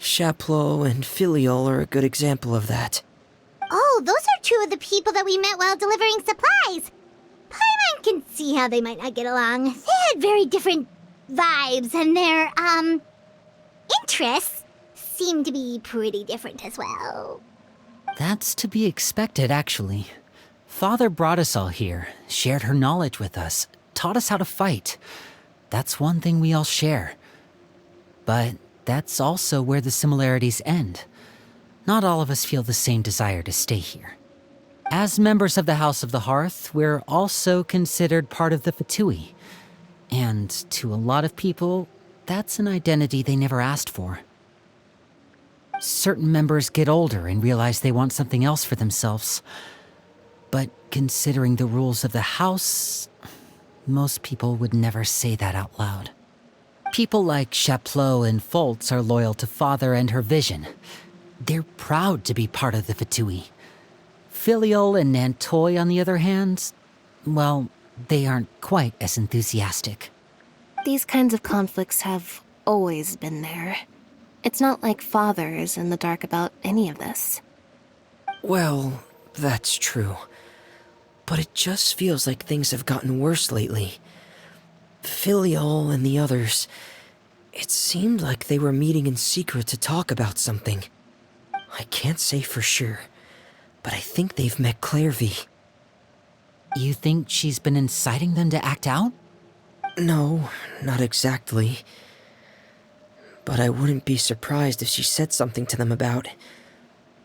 Chaplot and Filiol are a good example of that. Oh, those are two of the people that we met while delivering supplies. Paimon can see how they might not get along. They had very different vibes, and their, interests seem to be pretty different as well. That's to be expected, actually. Father brought us all here, shared her knowledge with us, taught us how to fight. That's one thing we all share. But that's also where the similarities end. Not all of us feel the same desire to stay here. As members of the House of the Hearth, we're also considered part of the Fatui. And to a lot of people, that's an identity they never asked for. Certain members get older and realize they want something else for themselves. But considering the rules of the house, most people would never say that out loud. People like Chaplot and Foltz are loyal to Father and her vision. They're proud to be part of the Fatui. Filiol and Nantoy, on the other hand, well, they aren't quite as enthusiastic. These kinds of conflicts have always been there. It's not like Father is in the dark about any of this. Well, that's true. But it just feels like things have gotten worse lately. Filiol and the others, it seemed like they were meeting in secret to talk about something. I can't say for sure, but I think they've met Clairvy. You think she's been inciting them to act out? No, not exactly. But I wouldn't be surprised if she said something to them about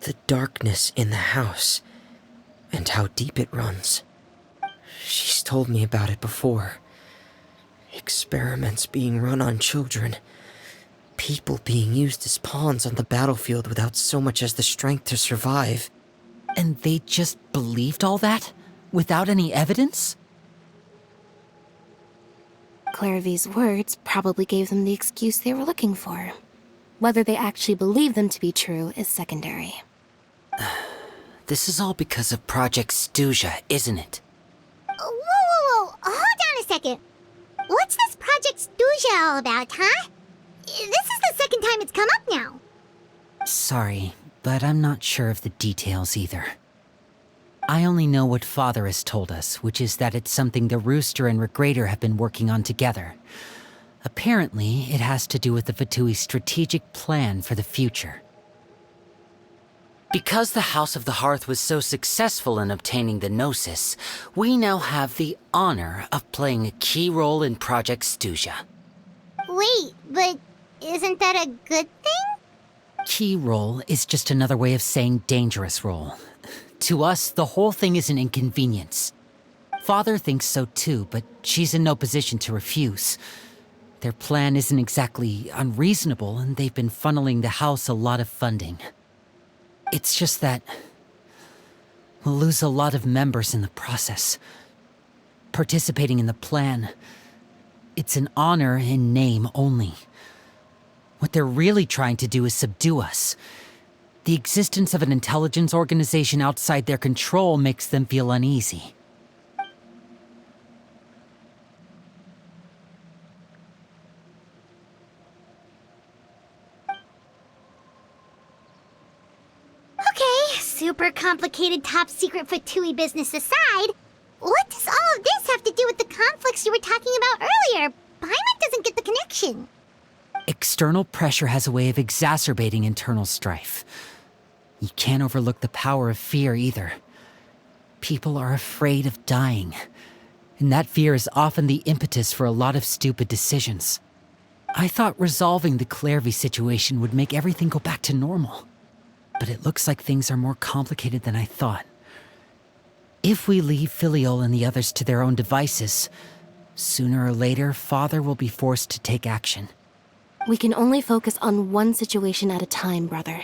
the darkness in the house and how deep it runs. She's told me about it before. Experiments being run on children. People being used as pawns on the battlefield without so much as the strength to survive. And they just believed all that? Without any evidence? Clairvy's words probably gave them the excuse they were looking for. Whether they actually believe them to be true is secondary. This is all because of Project Stuja, isn't it? Whoa. Hold on a second. What's this Project Stuja all about, huh? This is the second time it's come up now. Sorry, but I'm not sure of the details either. I only know what Father has told us, which is that it's something the Rooster and Regrader have been working on together. Apparently, it has to do with the Fatui's strategic plan for the future. Because the House of the Hearth was so successful in obtaining the Gnosis, we now have the honor of playing a key role in Project Stuja. Wait, Wait, but isn't that a good thing? Key role is just another way of saying dangerous role. To us, the whole thing is an inconvenience. Father thinks so too, but she's in no position to refuse. Their plan isn't exactly unreasonable, and they've been funneling the house a lot of funding. It's just that we'll lose a lot of members in the process. Participating in the plan, it's an honor in name only. What they're really trying to do is subdue us. The existence of an intelligence organization outside their control makes them feel uneasy. Okay, super complicated top secret Fatui business aside, what does all of this have to do with the conflicts you were talking about earlier? Paimon doesn't get the connection. External pressure has a way of exacerbating internal strife. You can't overlook the power of fear either. People are afraid of dying, and that fear is often the impetus for a lot of stupid decisions. I thought resolving the Clairvy situation would make everything go back to normal, but it looks like things are more complicated than I thought. If we leave Filiol and the others to their own devices, sooner or later, Father will be forced to take action. We can only focus on one situation at a time, brother.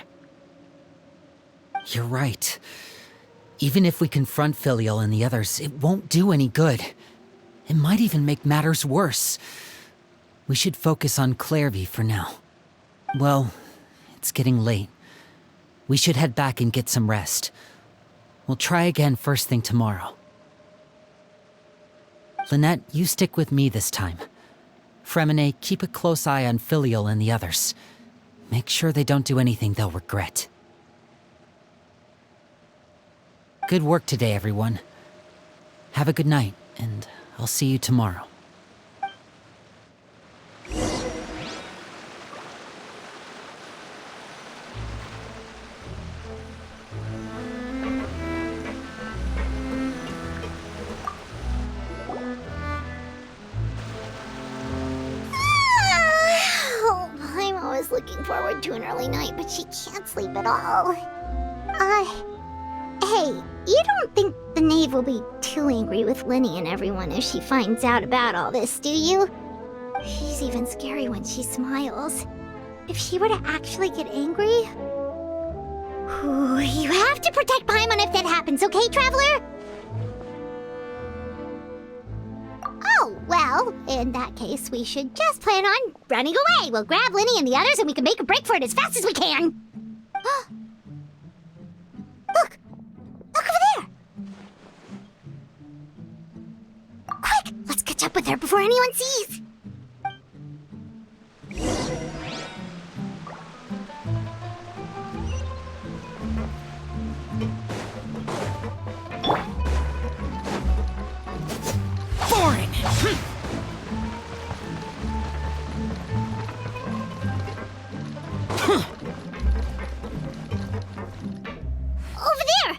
You're right. Even if we confront Filiol and the others, it won't do any good. It might even make matters worse. We should focus on Clairvy for now. Well, it's getting late. We should head back and get some rest. We'll try again first thing tomorrow. Lynette, you stick with me this time. Fremine, keep a close eye on Filiol and the others. Make sure they don't do anything they'll regret. Good work today, everyone. Have a good night, and I'll see you tomorrow. Oh, Paimon was looking forward to an early night, but she can't sleep at all. Hey, you don't think the Knave will be too angry with Linny and everyone if she finds out about all this, do you? She's even scary when she smiles. If she were to actually get angry... you have to protect Paimon if that happens, okay, Traveler? Oh, well, in that case, we should just plan on running away. We'll grab Linny and the others and we can make a break for it as fast as we can. Look! Look over there! Quick! Let's catch up with her before anyone sees! Boring! Over there!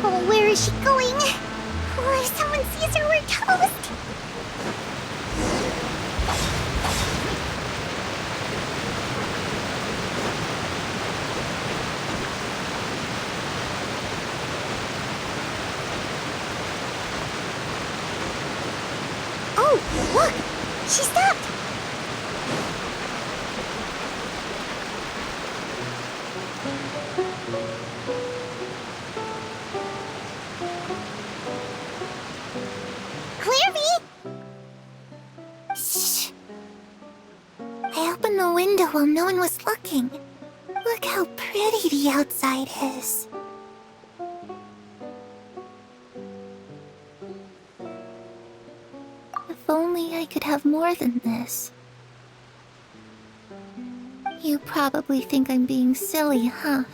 Oh, where is she going? Oh, if someone sees her, we're toast! Oh, look! She stopped! Clairvy! Shh. I opened the window while no one was looking. Look how pretty the outside is. If only I could have more than this. You probably think I'm being silly, huh?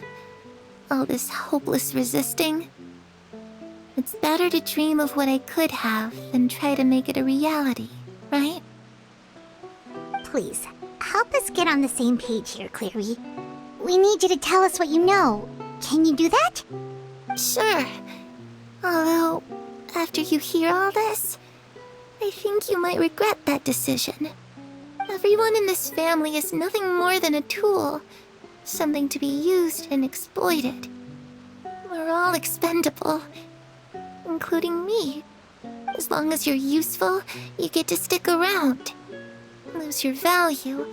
All this hopeless resisting. It's better to dream of what I could have than try to make it a reality, right? Please, help us get on the same page here, Clary. We need you to tell us what you know. Can you do that? Sure. Although, after you hear all this, I think you might regret that decision. Everyone in this family is nothing more than a tool, something to be used and exploited. We're all expendable, including me. As long as you're useful, you get to stick around. Lose your value,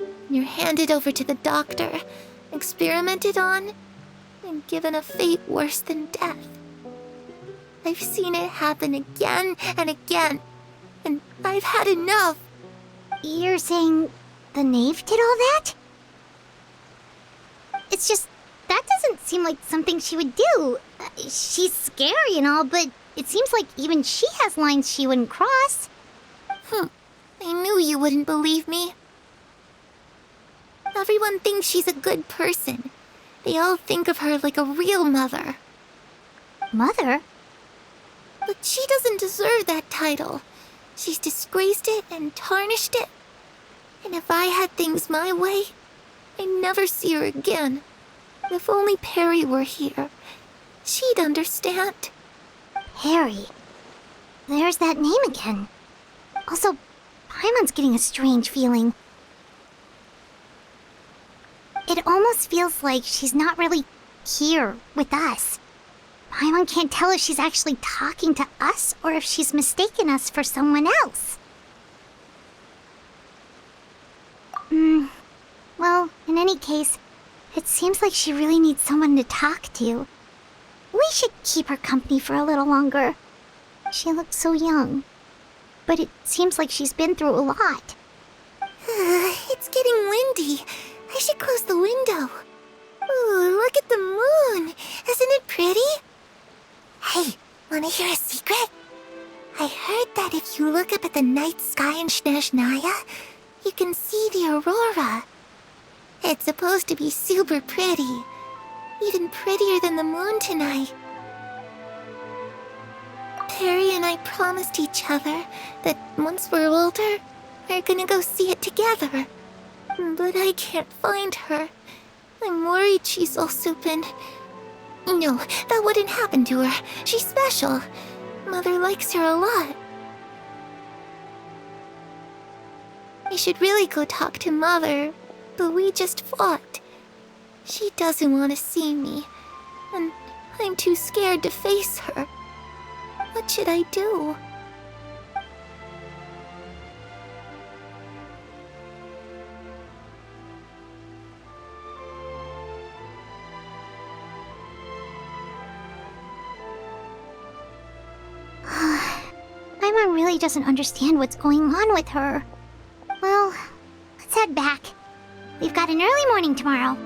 and you're handed over to the doctor, experimented on, and given a fate worse than death. I've seen it happen again and again, and I've had enough. You're saying the knave did all that? It's just, that doesn't seem like something she would do. She's scary and all, but it seems like even she has lines she wouldn't cross. I knew you wouldn't believe me. Everyone thinks she's a good person. They all think of her like a real mother. Mother? But she doesn't deserve that title. She's disgraced it and tarnished it. And if I had things my way, I'd never see her again. If only Perry were here, she'd understand. Harry. There's that name again. Also, Paimon's getting a strange feeling. It almost feels like she's not really here with us. Paimon can't tell if she's actually talking to us or if she's mistaken us for someone else. Well, in any case, it seems like she really needs someone to talk to. We should keep her company for a little longer. She looks so young. But it seems like she's been through a lot. It's getting windy. I should close the window. Ooh, look at the moon. Isn't it pretty? Hey, wanna hear a secret? I heard that if you look up at the night sky in Snezhnaya, you can see the aurora. It's supposed to be super pretty. Even prettier than the moon tonight. Perry and I promised each other that once we're older, we're gonna go see it together. But I can't find her. I'm worried she's also been... No, that wouldn't happen to her. She's special. Mother likes her a lot. I should really go talk to Mother, but we just fought. She doesn't want to see me, and I'm too scared to face her. What should I do? Paimon really doesn't understand what's going on with her. Well, let's head back. We've got an early morning tomorrow.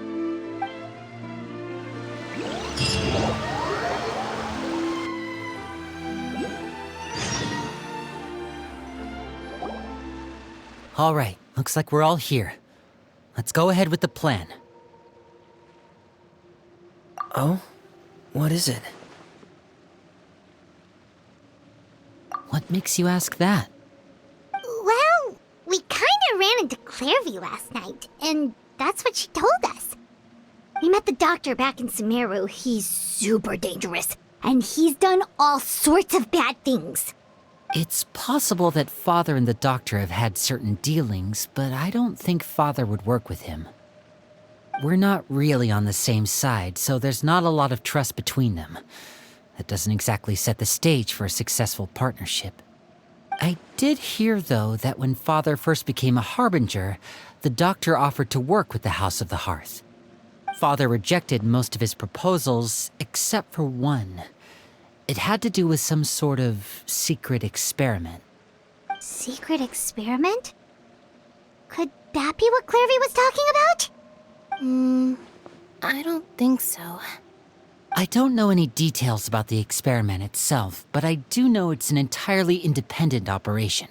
All right, looks like we're all here. Let's go ahead with the plan. Oh? What is it? What makes you ask that? Well, we kinda ran into Clairview last night, and that's what she told us. We met the doctor back in Sumeru. He's super dangerous, and he's done all sorts of bad things. It's possible that Father and the Doctor have had certain dealings, but I don't think Father would work with him. We're not really on the same side, so there's not a lot of trust between them. That doesn't exactly set the stage for a successful partnership. I did hear, though, that when Father first became a Harbinger, the Doctor offered to work with the House of the Hearth. Father rejected most of his proposals, except for one. It had to do with some sort of secret experiment. Secret experiment? Could that be what Clairview was talking about? I don't think so. I don't know any details about the experiment itself, but I do know it's an entirely independent operation.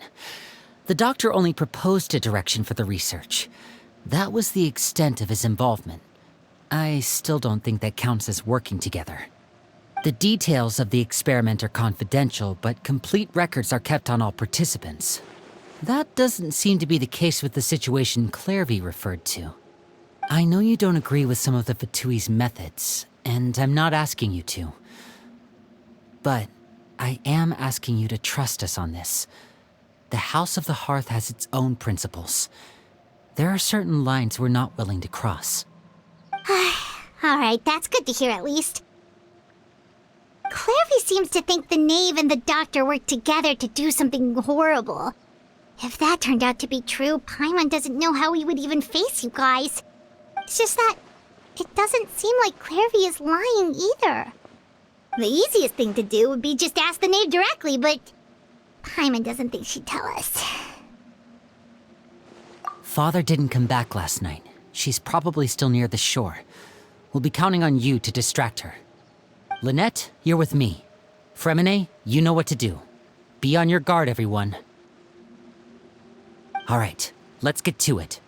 The Doctor only proposed a direction for the research. That was the extent of his involvement. I still don't think that counts as working together. The details of the experiment are confidential, but complete records are kept on all participants. That doesn't seem to be the case with the situation Clairvy referred to. I know you don't agree with some of the Fatui's methods, and I'm not asking you to. But I am asking you to trust us on this. The House of the Hearth has its own principles. There are certain lines we're not willing to cross. Alright, that's good to hear at least. Clairvy seems to think the knave and the doctor worked together to do something horrible. If that turned out to be true, Paimon doesn't know how he would even face you guys. It's just that it doesn't seem like Clairvy is lying either. The easiest thing to do would be just ask the knave directly, but Paimon doesn't think she'd tell us. Father didn't come back last night. She's probably still near the shore. We'll be counting on you to distract her. Lynette, you're with me. Fremine, you know what to do. Be on your guard, everyone. All right, let's get to it.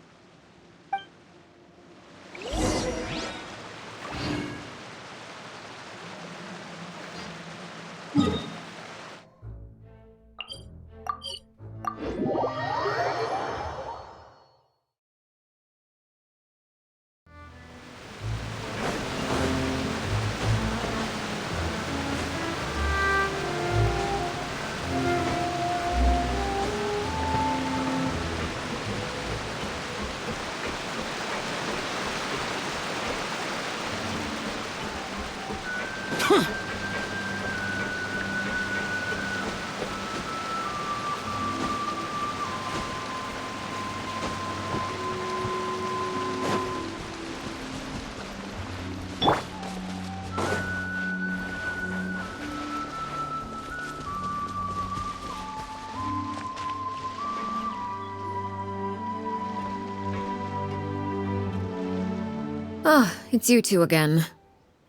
Ah, it's you two again.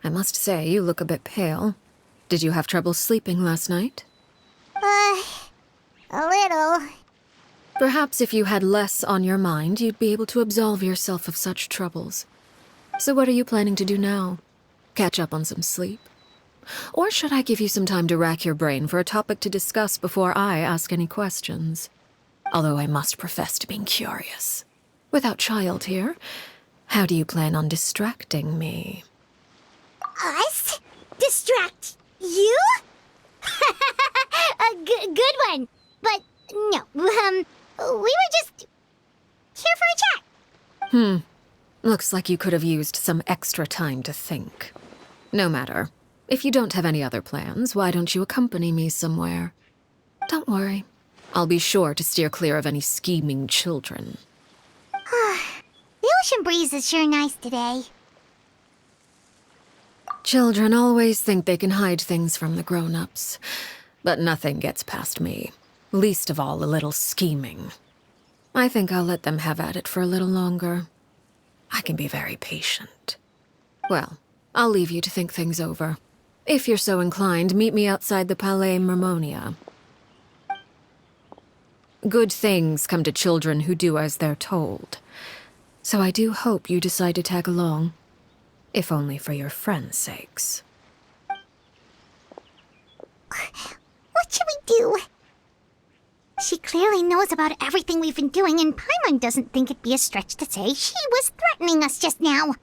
I must say, you look a bit pale. Did you have trouble sleeping last night? A little. Perhaps if you had less on your mind, you'd be able to absolve yourself of such troubles. So what are you planning to do now? Catch up on some sleep? Or should I give you some time to rack your brain for a topic to discuss before I ask any questions? Although I must profess to being curious. Without Child here, how do you plan on distracting me? Us? Distract you? A good one. But no, we were just here for a chat. Looks like you could have used some extra time to think. No matter. If you don't have any other plans, why don't you accompany me somewhere? Don't worry. I'll be sure to steer clear of any scheming children. The ocean breeze is sure nice today. Children always think they can hide things from the grown-ups. But nothing gets past me. Least of all a little scheming. I think I'll let them have at it for a little longer. I can be very patient. Well, I'll leave you to think things over. If you're so inclined, meet me outside the Palais Mermonia. Good things come to children who do as they're told. So I do hope you decide to tag along. If only for your friends' sakes. What should we do? She clearly knows about everything we've been doing, and Paimon doesn't think it'd be a stretch to say she was threatening us just now.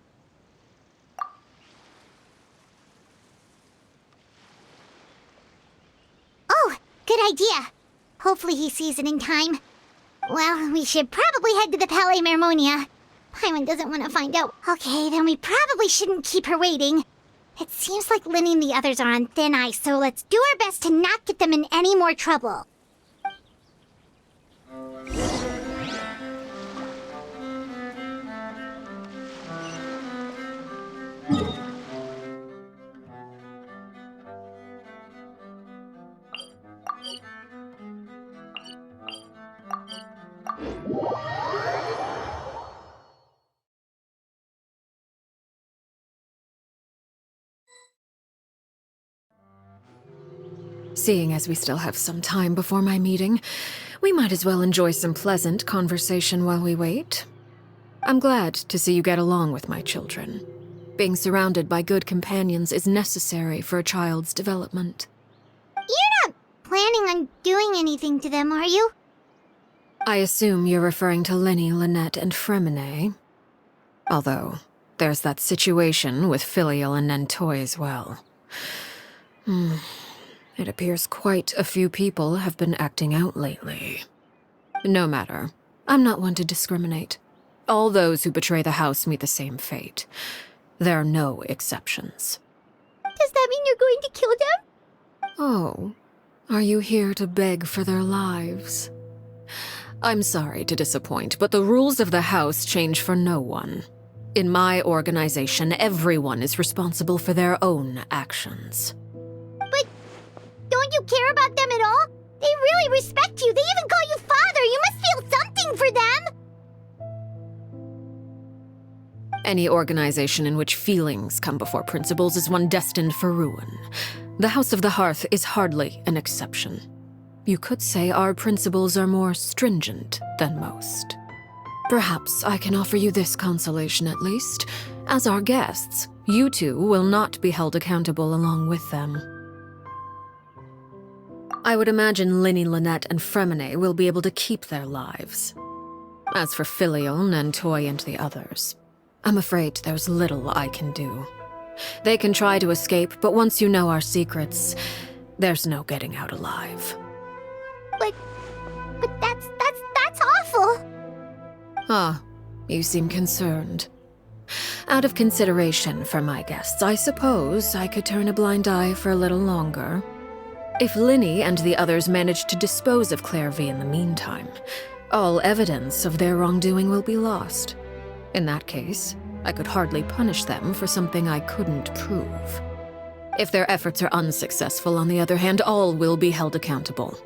Oh, good idea. Hopefully he sees it in time. Well, we should probably head to the Palais Mermonia. Paimon doesn't want to find out. Okay, then we probably shouldn't keep her waiting. It seems like Linny and the others are on thin ice, so let's do our best to not get them in any more trouble. Seeing as we still have some time before my meeting, we might as well enjoy some pleasant conversation while we wait. I'm glad to see you get along with my children. Being surrounded by good companions is necessary for a child's development. You're not planning on doing anything to them, are you? I assume you're referring to Lenny, Lynette, and Fremine. Although, there's that situation with Filial and Nentoy as well. It appears quite a few people have been acting out lately. No matter. I'm not one to discriminate. All those who betray the house meet the same fate. There are no exceptions. Does that mean you're going to kill them? Oh, are you here to beg for their lives? I'm sorry to disappoint, but the rules of the house change for no one. In my organization, everyone is responsible for their own actions. But don't you care about them at all? They really respect you. They even call you father. You must feel something for them. Any organization in which feelings come before principles is one destined for ruin. The House of the Hearth is hardly an exception. You could say our principles are more stringent than most. Perhaps I can offer you this consolation at least. As our guests, you two will not be held accountable along with them. I would imagine Linny, Lynette, and Fremine will be able to keep their lives. As for Filial, Nentoy, and the others, I'm afraid there's little I can do. They can try to escape, but once you know our secrets, there's no getting out alive. But that's awful. Ah, you seem concerned. Out of consideration for my guests, I suppose I could turn a blind eye for a little longer. If Linny and the others manage to dispose of Claire V in the meantime, all evidence of their wrongdoing will be lost. In that case, I could hardly punish them for something I couldn't prove. If their efforts are unsuccessful, on the other hand, all will be held accountable,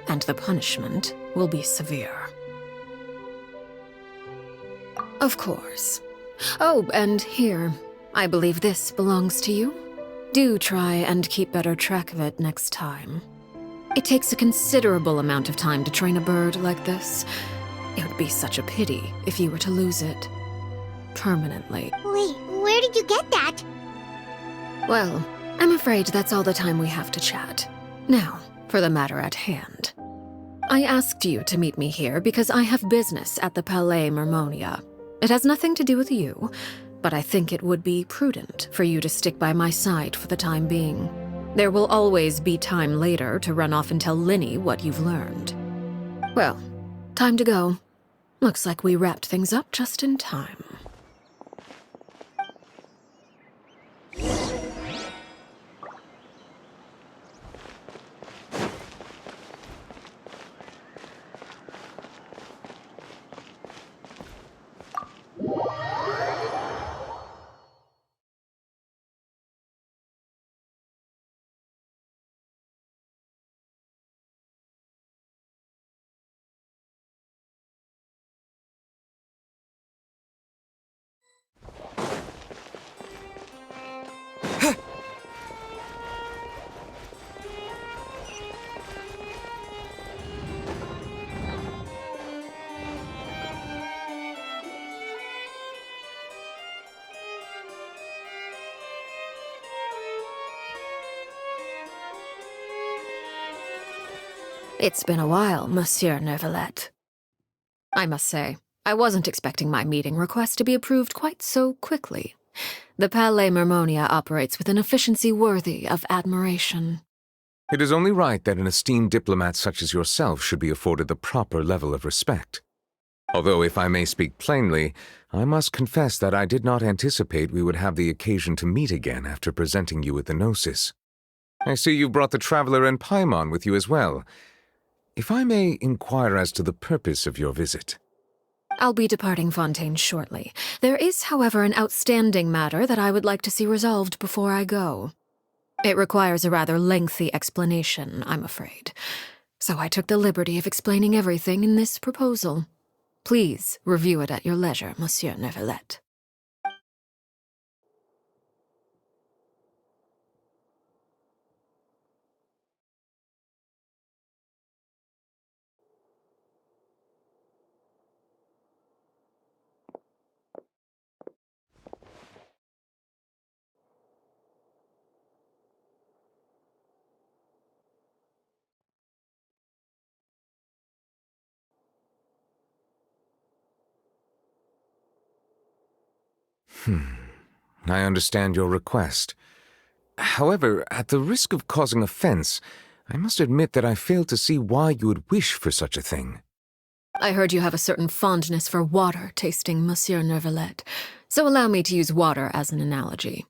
and the punishment will be severe. Of course. Oh, and here, I believe this belongs to you. Do try and keep better track of it next time. It takes a considerable amount of time to train a bird like this. It would be such a pity if you were to lose it. Permanently. Wait, where did you get that? Well, I'm afraid that's all the time we have to chat. Now, for the matter at hand. I asked you to meet me here because I have business at the Palais Mermonia. It has nothing to do with you, but I think it would be prudent for you to stick by my side for the time being. There will always be time later to run off and tell Linny what you've learned. Well, time to go. Looks like we wrapped things up just in time. It's been a while, Monsieur Neuvillette. I must say, I wasn't expecting my meeting request to be approved quite so quickly. The Palais Mermonia operates with an efficiency worthy of admiration. It is only right that an esteemed diplomat such as yourself should be afforded the proper level of respect. Although, if I may speak plainly, I must confess that I did not anticipate we would have the occasion to meet again after presenting you with the Gnosis. I see you brought the Traveler and Paimon with you as well. If I may inquire as to the purpose of your visit. I'll be departing Fontaine shortly. There is, however, an outstanding matter that I would like to see resolved before I go. It requires a rather lengthy explanation, I'm afraid. So I took the liberty of explaining everything in this proposal. Please review it at your leisure, Monsieur Neuvillette. I understand your request. However, at the risk of causing offense, I must admit that I fail to see why you would wish for such a thing. I heard you have a certain fondness for water tasting, Monsieur Neuvillette, so allow me to use water as an analogy.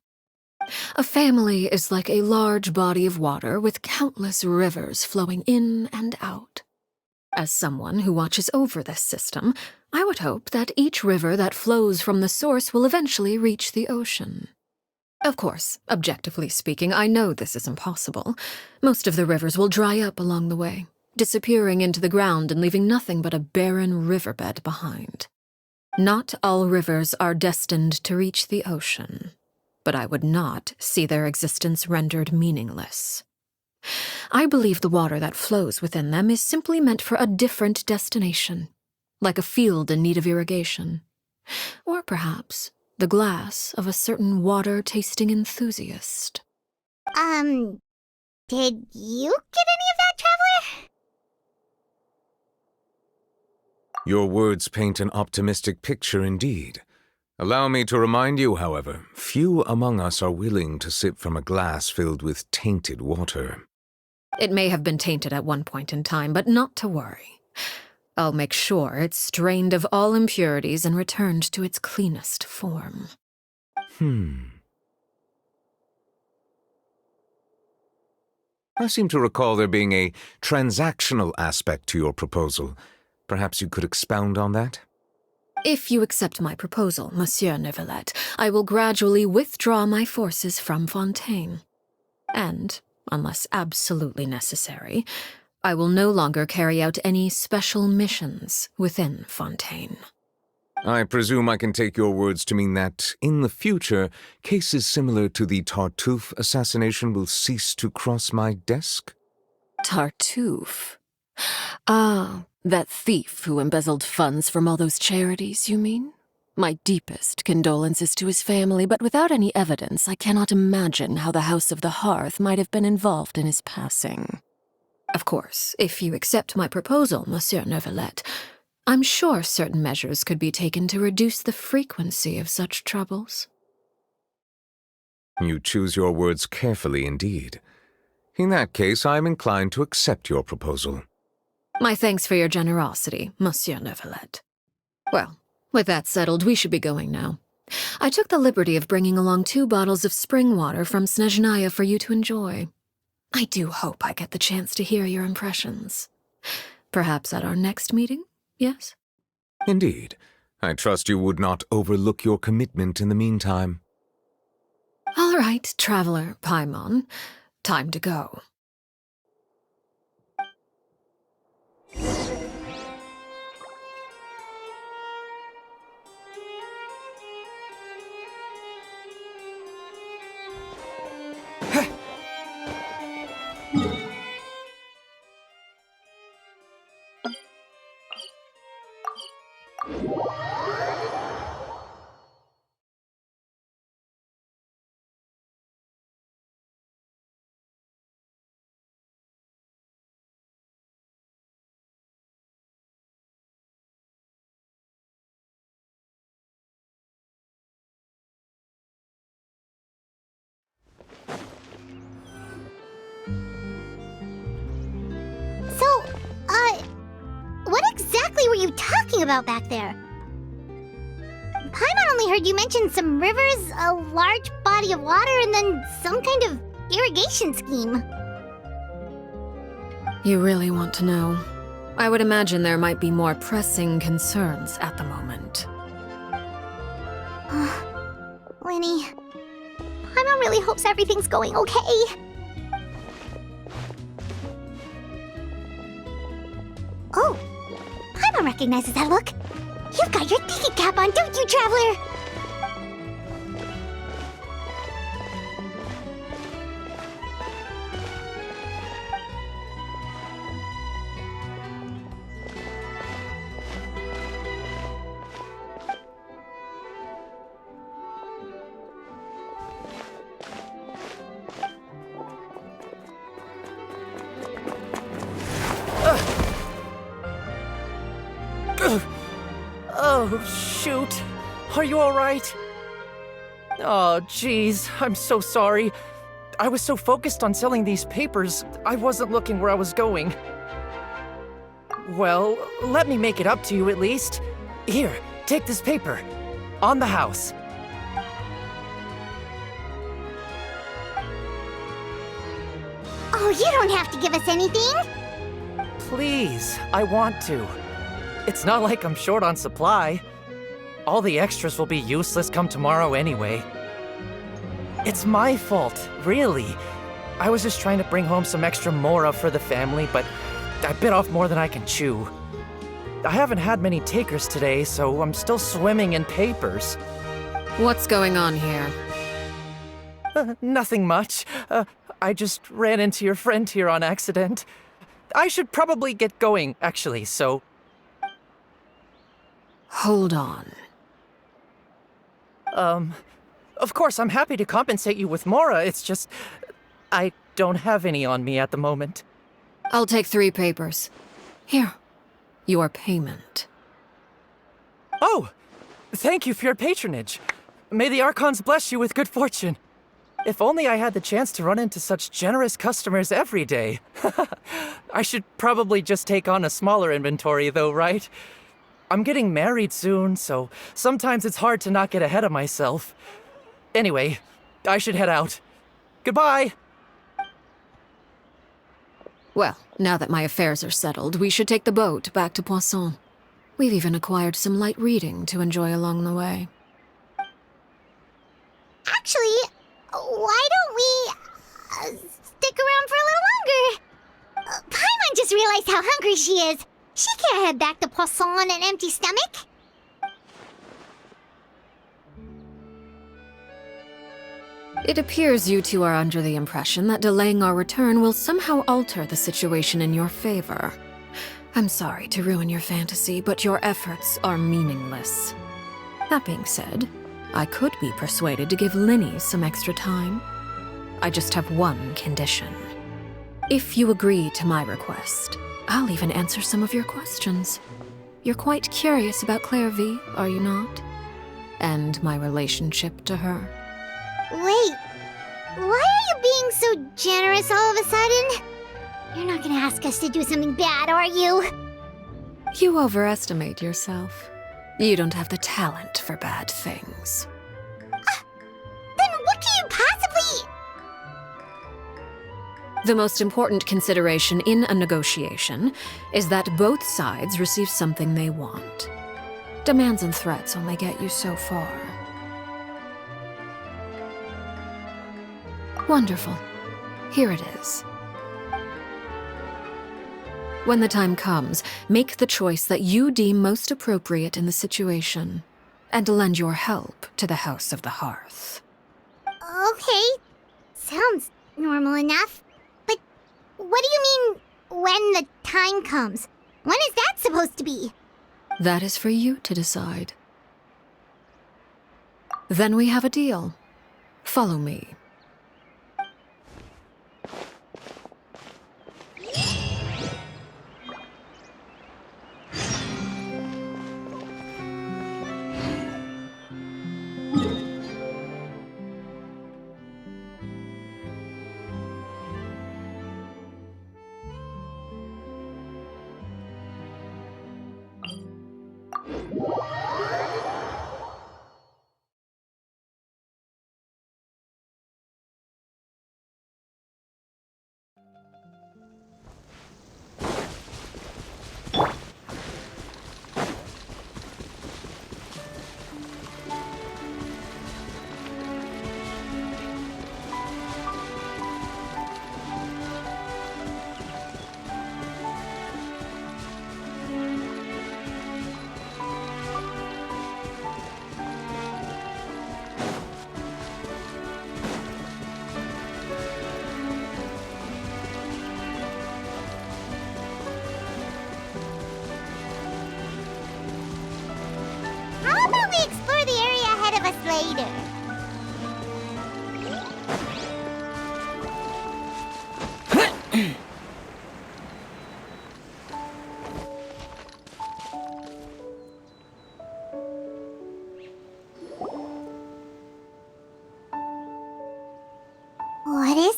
A family is like a large body of water with countless rivers flowing in and out. As someone who watches over this system, I would hope that each river that flows from the source will eventually reach the ocean. Of course, objectively speaking, I know this is impossible. Most of the rivers will dry up along the way, disappearing into the ground and leaving nothing but a barren riverbed behind. Not all rivers are destined to reach the ocean, but I would not see their existence rendered meaningless. I believe the water that flows within them is simply meant for a different destination, like a field in need of irrigation. Or perhaps the glass of a certain water-tasting enthusiast. Did you get any of that, Traveler? Your words paint an optimistic picture indeed. Allow me to remind you, however, few among us are willing to sip from a glass filled with tainted water. It may have been tainted at one point in time, but not to worry. I'll make sure it's strained of all impurities and returned to its cleanest form. I seem to recall there being a transactional aspect to your proposal. Perhaps you could expound on that? If you accept my proposal, Monsieur Neuvillette, I will gradually withdraw my forces from Fontaine. And, unless absolutely necessary, I will no longer carry out any special missions within Fontaine. I presume I can take your words to mean that, in the future, cases similar to the Tartuffe assassination will cease to cross my desk? Tartuffe? Ah, that thief who embezzled funds from all those charities, you mean? My deepest condolences to his family, but without any evidence, I cannot imagine how the House of the Hearth might have been involved in his passing. Of course, if you accept my proposal, Monsieur Neuvillette, I'm sure certain measures could be taken to reduce the frequency of such troubles. You choose your words carefully indeed. In that case, I am inclined to accept your proposal. My thanks for your generosity, Monsieur Neuvillette. Well, with that settled, we should be going now. I took the liberty of bringing along 2 bottles of spring water from Snezhnaya for you to enjoy. I do hope I get the chance to hear your impressions. Perhaps at our next meeting, yes? Indeed. I trust you would not overlook your commitment in the meantime. All right, Traveler Paimon. Time to go. What exactly were you talking about back there? Paimon only heard you mention some rivers, a large body of water, and then some kind of irrigation scheme. You really want to know? I would imagine there might be more pressing concerns at the moment. Lenny, Paimon really hopes everything's going okay. Oh, Paimon recognizes that look. You've got your thinking cap on, don't you, Traveler? Oh, shoot. Are you all right? Oh, geez, I'm so sorry. I was so focused on selling these papers, I wasn't looking where I was going. Well, let me make it up to you at least. Here, take this paper. On the house. Oh, you don't have to give us anything. Please, I want to. It's not like I'm short on supply. All the extras will be useless come tomorrow anyway. It's my fault, really. I was just trying to bring home some extra mora for the family, but I bit off more than I can chew. I haven't had many takers today, so I'm still swimming in papers. What's going on here? Nothing much. I just ran into your friend here on accident. I should probably get going, actually, so... Hold on. Of course, I'm happy to compensate you with mora, it's just... I don't have any on me at the moment. I'll take 3 papers. Here. Your payment. Oh! Thank you for your patronage. May the Archons bless you with good fortune. If only I had the chance to run into such generous customers every day. I should probably just take on a smaller inventory though, right? I'm getting married soon, so sometimes it's hard to not get ahead of myself. Anyway, I should head out. Goodbye! Well, now that my affairs are settled, we should take the boat back to Poisson. We've even acquired some light reading to enjoy along the way. Actually, why don't we stick around for a little longer? Paimon just realized how hungry she is. She can't head back to Poisson on an empty stomach. It appears you two are under the impression that delaying our return will somehow alter the situation in your favor. I'm sorry to ruin your fantasy, but your efforts are meaningless. That being said, I could be persuaded to give Linny some extra time. I just have one condition. If you agree to my request, I'll even answer some of your questions. You're quite curious about Claire V, are you not? And my relationship to her. Wait, why are you being so generous all of a sudden? You're not gonna ask us to do something bad, are you? You overestimate yourself. You don't have the talent for bad things. Then what can you possibly... The most important consideration in a negotiation is that both sides receive something they want. Demands and threats only get you so far. Wonderful. Here it is. When the time comes, make the choice that you deem most appropriate in the situation, and lend your help to the House of the Hearth. Okay, sounds normal enough. But what do you mean, when the time comes? When is that supposed to be? That is for you to decide. Then we have a deal. Follow me.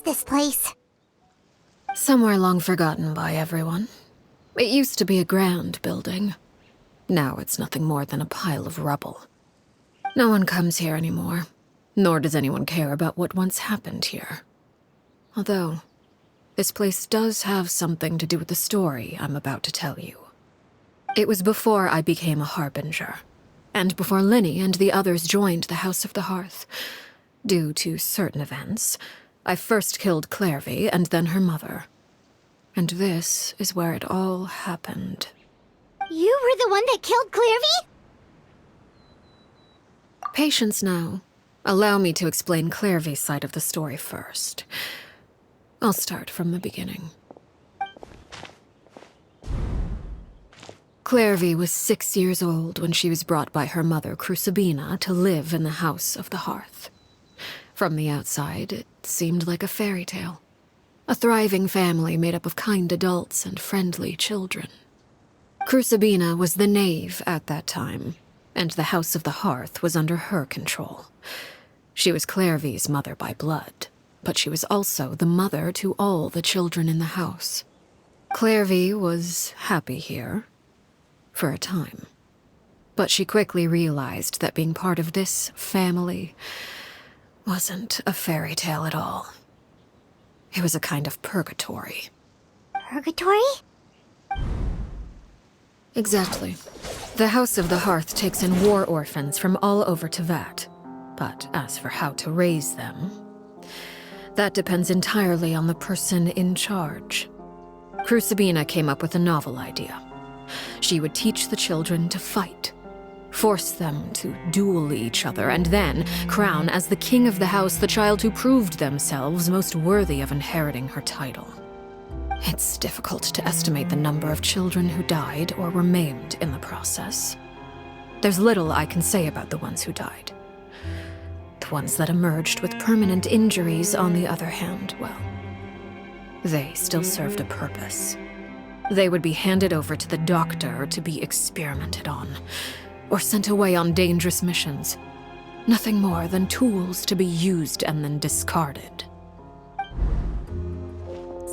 this place? Somewhere long forgotten by everyone. It used to be a grand building. Now it's nothing more than a pile of rubble. No one comes here anymore, nor does anyone care about what once happened here. Although, this place does have something to do with the story I'm about to tell you. It was before I became a Harbinger, and before Linny and the others joined the House of the Hearth. Due to certain events, I first killed Clairvy and then her mother. And this is where it all happened. You were the one that killed Clairvy? Patience now. Allow me to explain Clairvy's side of the story first. I'll start from the beginning. Clairvy was 6 years old when she was brought by her mother, Crucibina, to live in the House of the Hearth. From the outside, it seemed like a fairy tale. A thriving family made up of kind adults and friendly children. Crucibina was the knave at that time, and the House of the Hearth was under her control. She was Clairvy's mother by blood, but she was also the mother to all the children in the house. Clairvy was happy here, for a time. But she quickly realized that being part of this family wasn't a fairy tale at all. It was a kind of purgatory. Purgatory? Exactly. The House of the Hearth takes in war orphans from all over Tevat. But as for how to raise them, that depends entirely on the person in charge. Crucibina came up with a novel idea. She would teach the children to fight, force them to duel each other, and then crown as the king of the house the child who proved themselves most worthy of inheriting her title. It's difficult to estimate the number of children who died or were maimed in the process. There's little I can say about the ones who died. The ones that emerged with permanent injuries, on the other hand, well, they still served a purpose. They would be handed over to the doctor to be experimented on, or sent away on dangerous missions. Nothing more than tools to be used and then discarded.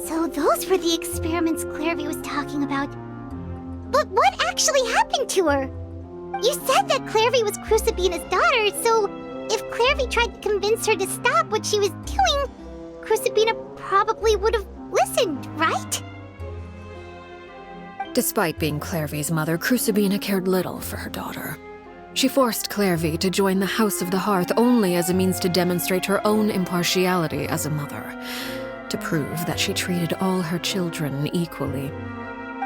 So those were the experiments Clairvy was talking about. But what actually happened to her? You said that Clairvy was Crucibina's daughter, so if Clairvy tried to convince her to stop what she was doing, Crucibina probably would have listened, right? Despite being Clairvy's mother, Crucibina cared little for her daughter. She forced Clairvy to join the House of the Hearth only as a means to demonstrate her own impartiality as a mother, to prove that she treated all her children equally.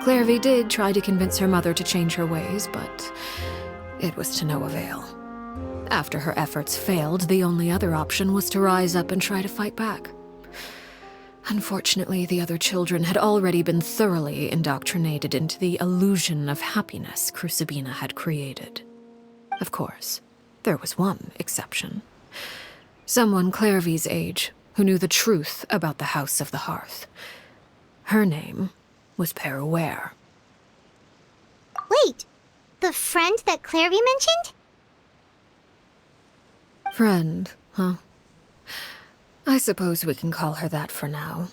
Clairvy did try to convince her mother to change her ways, but it was to no avail. After her efforts failed, the only other option was to rise up and try to fight back. Unfortunately, the other children had already been thoroughly indoctrinated into the illusion of happiness Crucibina had created. Of course, there was one exception. Someone Clairvy's age who knew the truth about the House of the Hearth. Her name was Peruere. Wait, the friend that Clairvy mentioned? Friend, huh? I suppose we can call her that for now.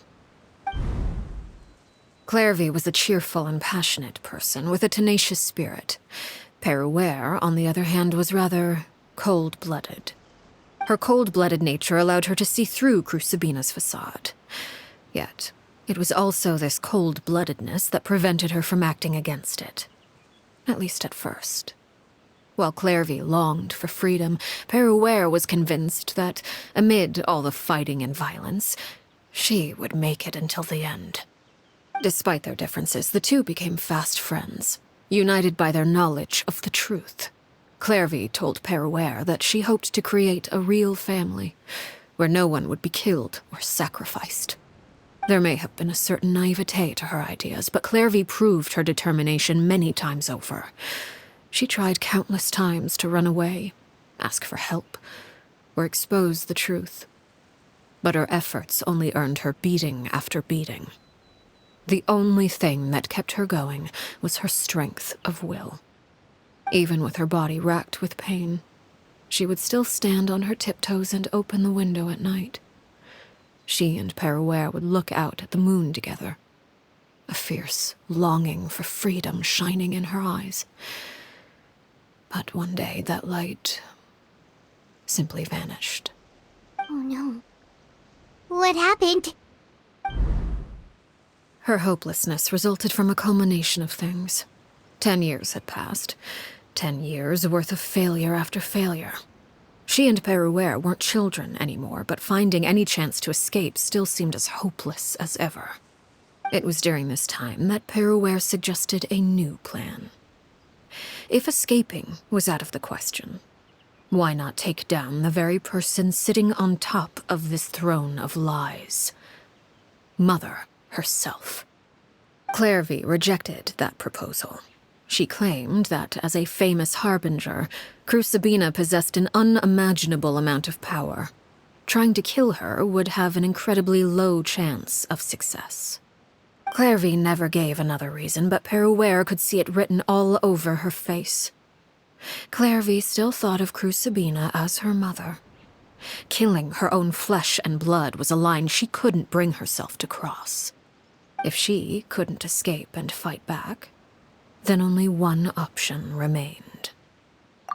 Clairvy was a cheerful and passionate person with a tenacious spirit. Peruere, on the other hand, was rather cold-blooded. Her cold-blooded nature allowed her to see through Crucibina's facade. Yet, it was also this cold-bloodedness that prevented her from acting against it. At least at first. While Clairvy longed for freedom, Peruere was convinced that, amid all the fighting and violence, she would make it until the end. Despite their differences, the two became fast friends, united by their knowledge of the truth. Clairvy told Peruere that she hoped to create a real family, where no one would be killed or sacrificed. There may have been a certain naivete to her ideas, but Clairvy proved her determination many times over. She tried countless times to run away, ask for help, or expose the truth. But her efforts only earned her beating after beating. The only thing that kept her going was her strength of will. Even with her body racked with pain, she would still stand on her tiptoes and open the window at night. She and Peruere would look out at the moon together, a fierce longing for freedom shining in her eyes. But one day that light simply vanished. Oh no. What happened? Her hopelessness resulted from a culmination of things. 10 years had passed. 10 years worth of failure after failure. She and Peruere weren't children anymore, but finding any chance to escape still seemed as hopeless as ever. It was during this time that Peruere suggested a new plan. If escaping was out of the question, why not take down the very person sitting on top of this throne of lies? Mother herself. Clairvy rejected that proposal. She claimed that, as a famous harbinger, Crucibina possessed an unimaginable amount of power. Trying to kill her would have an incredibly low chance of success. Clairvy never gave another reason, but Peruere could see it written all over her face. Clairvy still thought of Crucibina as her mother. Killing her own flesh and blood was a line she couldn't bring herself to cross. If she couldn't escape and fight back, then only one option remained.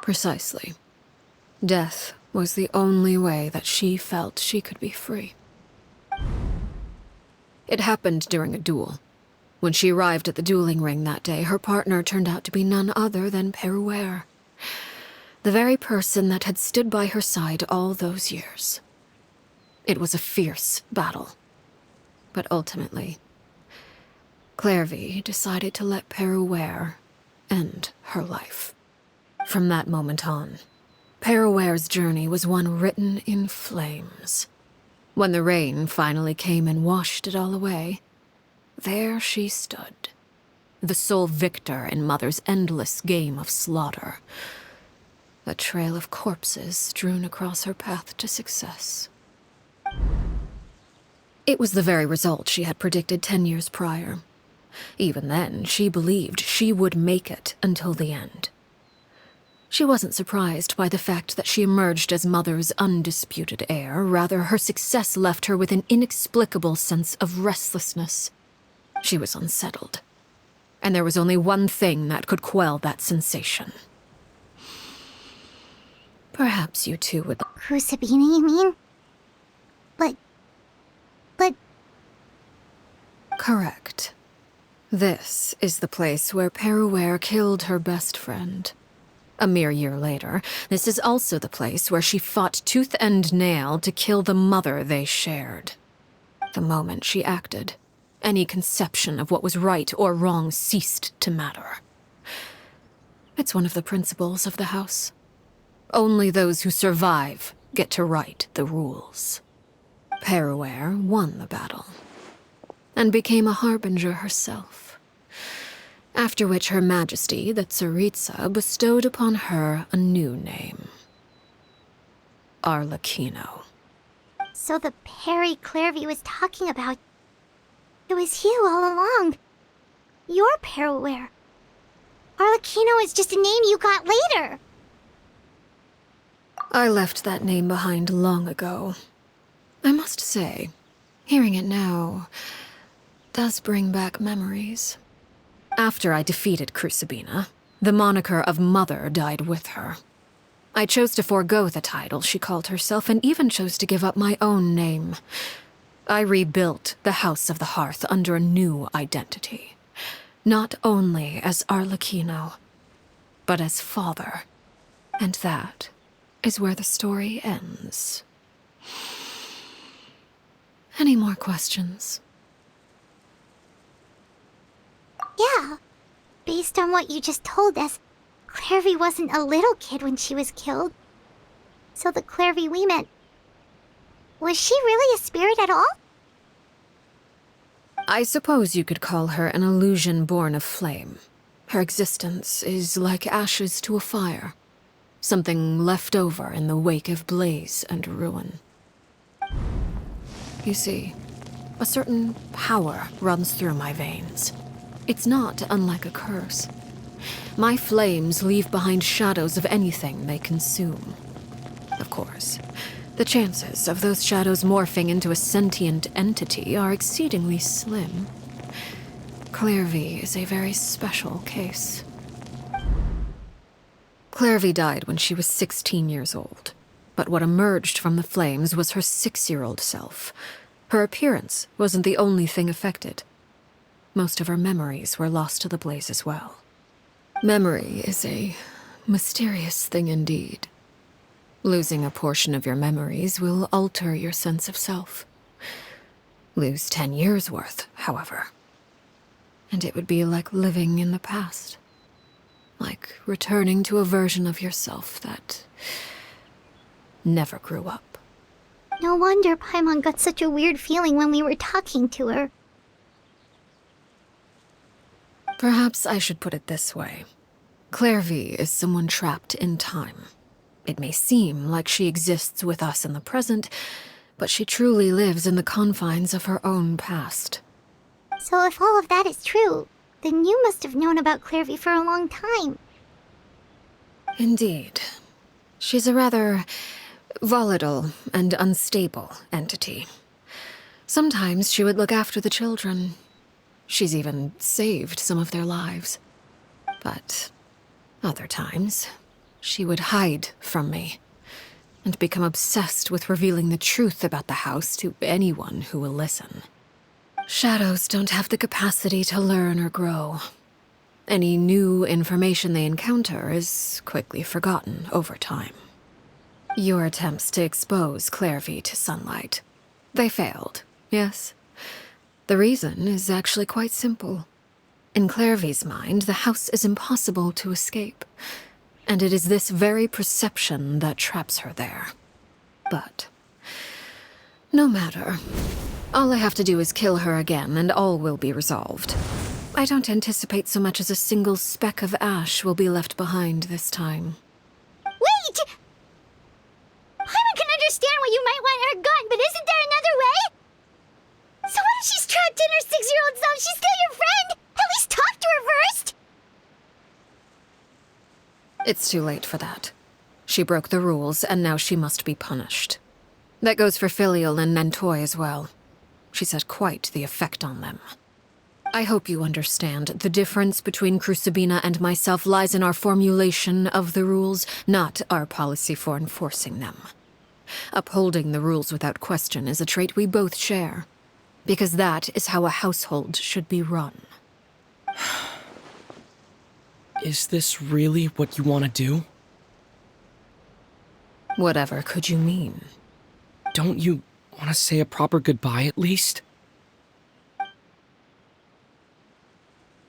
Precisely. Death was the only way that she felt she could be free. It happened during a duel. When she arrived at the dueling ring that day, her partner turned out to be none other than Peruere, the very person that had stood by her side all those years. It was a fierce battle. But ultimately, Clairvy decided to let Peruere end her life. From that moment on, Peruere's journey was one written in flames. When the rain finally came and washed it all away, there she stood, the sole victor in Mother's endless game of slaughter, a trail of corpses strewn across her path to success. It was the very result she had predicted 10 years prior. Even then, she believed she would make it until the end. She wasn't surprised by the fact that she emerged as Mother's undisputed heir. Rather, her success left her with an inexplicable sense of restlessness. She was unsettled, and there was only one thing that could quell that sensation. Perhaps you two would... Crucibina, you mean? But... Correct. This is the place where Peruere killed her best friend. A mere year later, this is also the place where she fought tooth and nail to kill the mother they shared. The moment she acted, any conception of what was right or wrong ceased to matter. It's one of the principles of the house. Only those who survive get to write the rules. Peruere won the battle, and became a harbinger herself. After which Her Majesty, the Tsaritsa, bestowed upon her a new name. Arlecchino. So the Perry Clairvy was talking about... It was you all along. You're Peruere. Arlecchino is just a name you got later. I left that name behind long ago. I must say, hearing it now does bring back memories. After I defeated Crucibina, the moniker of Mother died with her. I chose to forego the title she called herself, and even chose to give up my own name. I rebuilt the House of the Hearth under a new identity. Not only as Arlecchino, but as father. And that is where the story ends. Any more questions? Yeah. Based on what you just told us, Clairvy wasn't a little kid when she was killed. So the Clairvy we met... Was she really a spirit at all? I suppose you could call her an illusion born of flame. Her existence is like ashes to a fire. Something left over in the wake of blaze and ruin. You see, a certain power runs through my veins. It's not unlike a curse. My flames leave behind shadows of anything they consume. Of course, The chances of those shadows morphing into a sentient entity are exceedingly slim. Clairvy is a very special case. Clairvy died when she was 16 years old, but what emerged from the flames was her 6-year-old self. Her appearance wasn't the only thing affected. Most of her memories were lost to the blaze as well. Memory is a mysterious thing indeed. Losing a portion of your memories will alter your sense of self. Lose 10 years' worth, however, and it would be like living in the past. Like returning to a version of yourself that never grew up. No wonder Paimon got such a weird feeling when we were talking to her. Perhaps I should put it this way. Clairvy is someone trapped in time. It may seem like she exists with us in the present, but she truly lives in the confines of her own past. So if all of that is true, then you must have known about Clairvy for a long time. Indeed. She's a rather volatile and unstable entity. Sometimes she would look after the children. She's even saved some of their lives. But other times, she would hide from me and become obsessed with revealing the truth about the house to anyone who will listen. Shadows don't have the capacity to learn or grow. Any new information they encounter is quickly forgotten over time. Your attempts to expose Clairvy to sunlight. They failed, yes? The reason is actually quite simple. In Clairvy's mind, the house is impossible to escape, and it is this very perception that traps her there. But no matter. All I have to do is kill her again, and all will be resolved. I don't anticipate so much as a single speck of ash will be left behind this time. Wait! Paimon can understand why you might want her gone, but isn't there another way? So what if she's trapped in her 6-year-old self? She's still your friend! At least talk to her first! It's too late for that. She broke the rules, and now she must be punished. That goes for Filial and Nantoy as well. She's had quite the effect on them. I hope you understand the difference between Crucibina and myself lies in our formulation of the rules, not our policy for enforcing them. Upholding the rules without question is a trait we both share, because that is how a household should be run. Is this really what you want to do? Whatever could you mean? Don't you want to say a proper goodbye at least?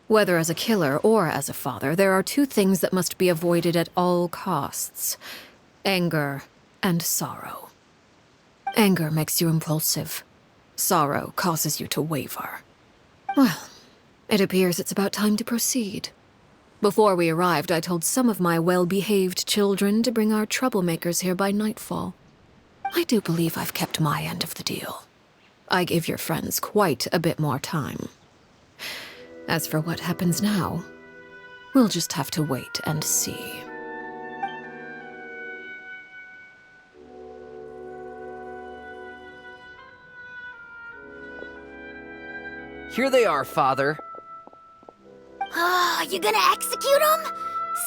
Whether as a killer or as a father, there are two things that must be avoided at all costs: anger and sorrow. Anger makes you impulsive. Sorrow causes you to waver. Well, it appears it's about time to proceed. Before we arrived, I told some of my well-behaved children to bring our troublemakers here by nightfall. I do believe I've kept my end of the deal. I gave your friends quite a bit more time. As for what happens now, we'll just have to wait and see. Here they are, Father. You gonna execute him?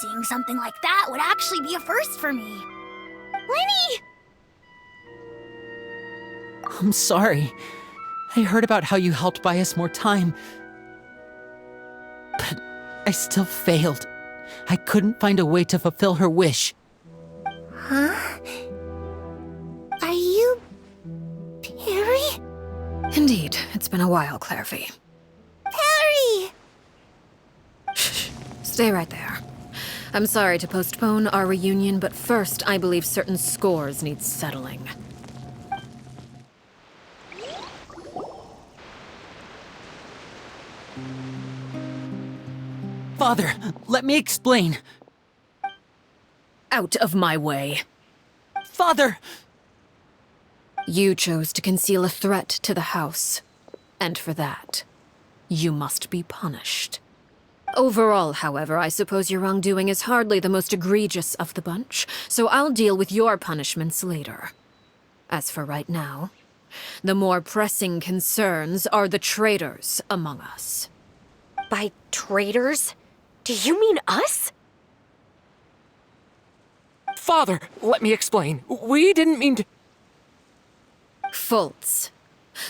Seeing something like that would actually be a first for me. Lenny! I'm sorry. I heard about how you helped buy us more time. But I still failed. I couldn't find a way to fulfill her wish. Huh? Are you... Perry? Indeed, it's been a while, Clairvy. Perry! Shh, stay right there. I'm sorry to postpone our reunion, but first I believe certain scores need settling. Father, let me explain. Out of my way. Father! You chose to conceal a threat to the house, and for that, you must be punished. Overall, however, I suppose your wrongdoing is hardly the most egregious of the bunch, so I'll deal with your punishments later. As for right now, the more pressing concerns are the traitors among us. By traitors? Do you mean us? Father, let me explain. We didn't mean to. Fultz,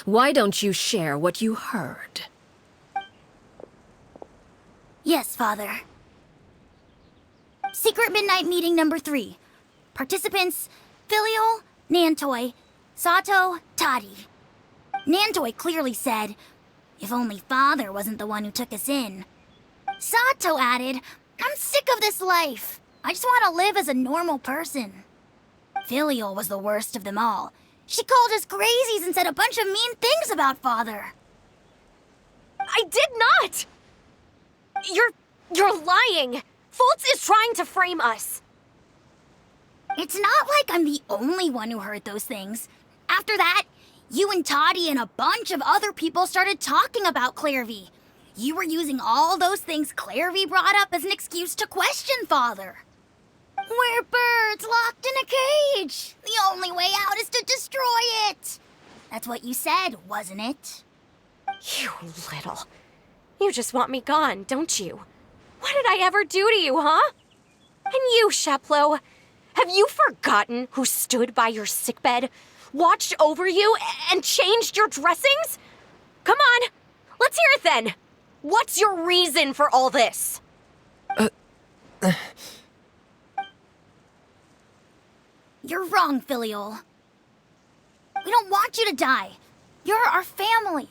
why don't you share what you heard? Yes, Father. Secret Midnight Meeting number 3. Participants, Filial, Nantoi, Sato, Toddy. Nantoi clearly said, if only Father wasn't the one who took us in. Sato added, I'm sick of this life. I just want to live as a normal person. Filial was the worst of them all. She called us crazies and said a bunch of mean things about Father. I did not! You're lying! Fultz is trying to frame us. It's not like I'm the only one who heard those things. After that, you and Toddy and a bunch of other people started talking about Clairvy. You were using all those things Clairvy brought up as an excuse to question Father. We're birds locked in a cage. The only way out is to destroy it. That's what you said, wasn't it? You little. You just want me gone, don't you? What did I ever do to you, huh? And you, Sheplo, have you forgotten who stood by your sickbed, watched over you, and changed your dressings? Come on, let's hear it then. What's your reason for all this? You're wrong, Filial. We don't want you to die. You're our family.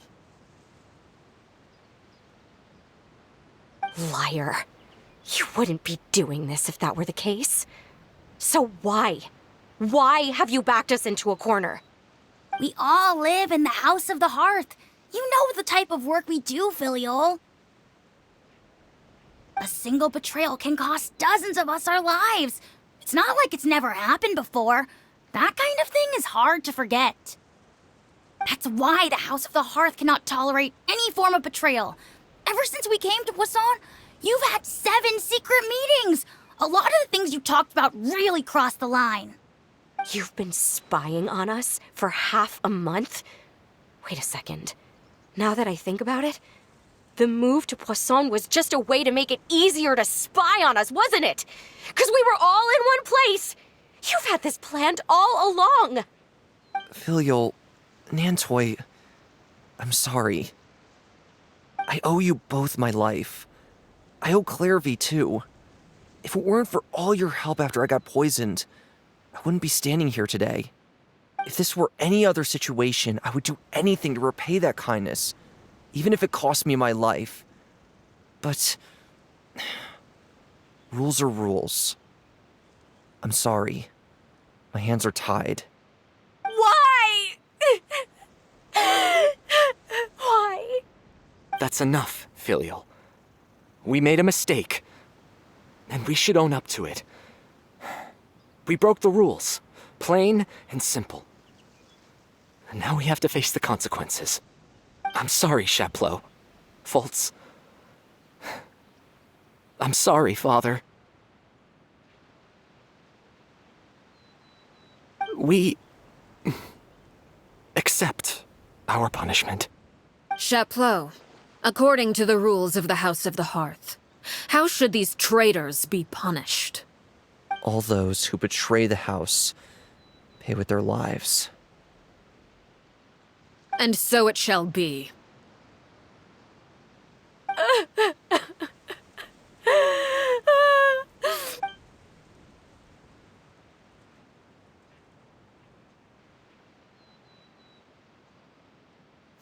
Liar. You wouldn't be doing this if that were the case. So why? Why have you backed us into a corner? We all live in the House of the Hearth. You know the type of work we do, Filial. A single betrayal can cost dozens of us our lives. It's not like it's never happened before. That kind of thing is hard to forget. That's why the House of the Hearth cannot tolerate any form of betrayal. Ever since we came to Poisson, you've had 7 secret meetings. A lot of the things you talked about really crossed the line. You've been spying on us for half a month? Wait a second. Now that I think about it, the move to Poisson was just a way to make it easier to spy on us, wasn't it? Because we were all in one place. You've had this planned all along. Filial, Nantoi, I'm sorry. I owe you both my life. I owe Clairvy too. If it weren't for all your help after I got poisoned, I wouldn't be standing here today. If this were any other situation, I would do anything to repay that kindness, even if it cost me my life. But rules are rules. I'm sorry. My hands are tied. Why? Why? That's enough, Filial. We made a mistake, and we should own up to it. We broke the rules, plain and simple. And now we have to face the consequences. I'm sorry, Chapleau. Fultz. I'm sorry, Father. We accept our punishment. Chapleau, according to the rules of the House of the Hearth, how should these traitors be punished? All those who betray the house pay with their lives. And so it shall be.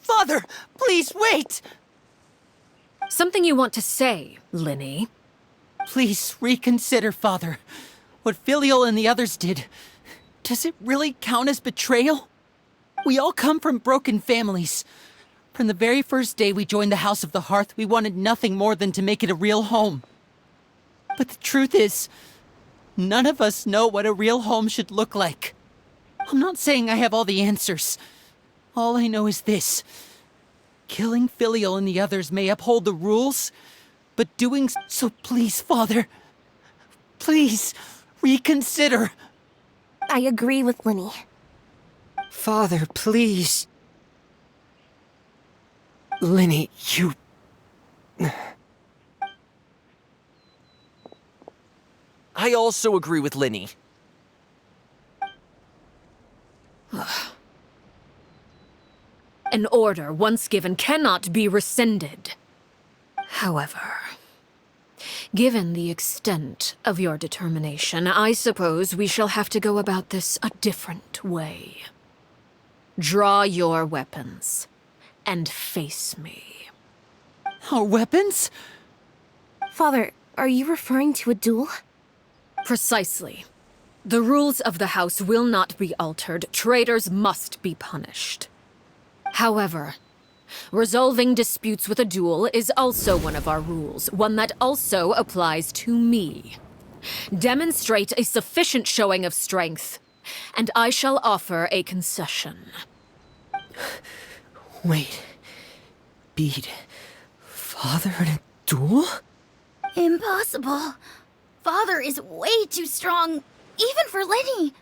Father, please wait! Something you want to say, Linny? Please reconsider, Father. What Filial and the others did, does it really count as betrayal? We all come from broken families. From the very first day we joined the House of the Hearth, we wanted nothing more than to make it a real home. But the truth is, none of us know what a real home should look like. I'm not saying I have all the answers. All I know is this. Killing Filial and the others may uphold the rules, but doing so, please, Father, please reconsider. I agree with Linny. Father, please. Linny, you... I also agree with Linny. An order once given cannot be rescinded. However, given the extent of your determination, I suppose we shall have to go about this a different way. Draw your weapons and face me. Our weapons? Father, are you referring to a duel? Precisely. The rules of the house will not be altered. Traitors must be punished. However, resolving disputes with a duel is also one of our rules, one that also applies to me. Demonstrate a sufficient showing of strength, and I shall offer a concession. Wait. Beat Father in a duel? Impossible. Father is way too strong, even for Linny.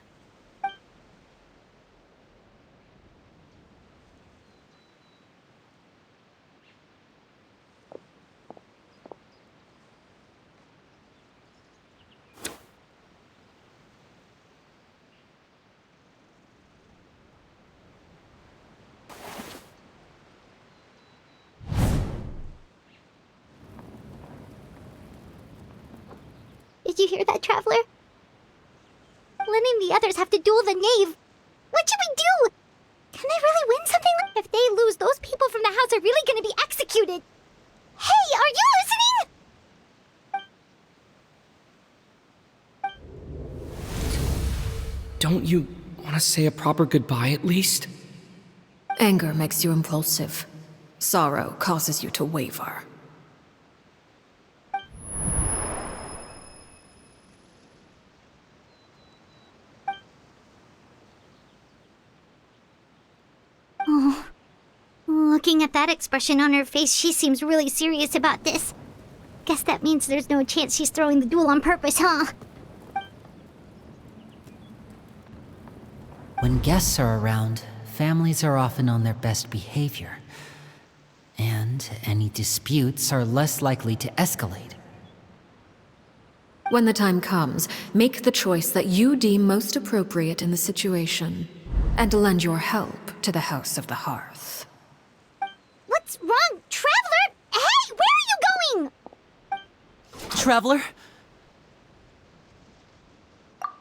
Did you hear that, Traveler? Lenny and the others have to duel the knave. What should we do? Can they really win something? If they lose, those people from the house are really gonna be executed. Hey, are you listening? Don't you want to say a proper goodbye at least? Anger makes you impulsive. Sorrow causes you to waver. Looking at that expression on her face, she seems really serious about this. Guess that means there's no chance she's throwing the duel on purpose, huh? When guests are around, families are often on their best behavior. And any disputes are less likely to escalate. When the time comes, make the choice that you deem most appropriate in the situation, and lend your help to the House of the Hearth. What's wrong, Traveler? Hey, where are you going? Traveler?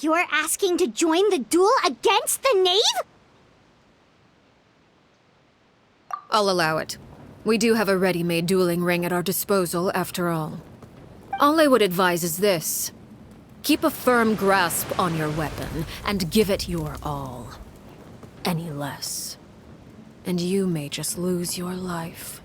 You're asking to join the duel against the knave? I'll allow it. We do have a ready-made dueling ring at our disposal, after all. All I would advise is this. Keep a firm grasp on your weapon, and give it your all. Any less, and you may just lose your life.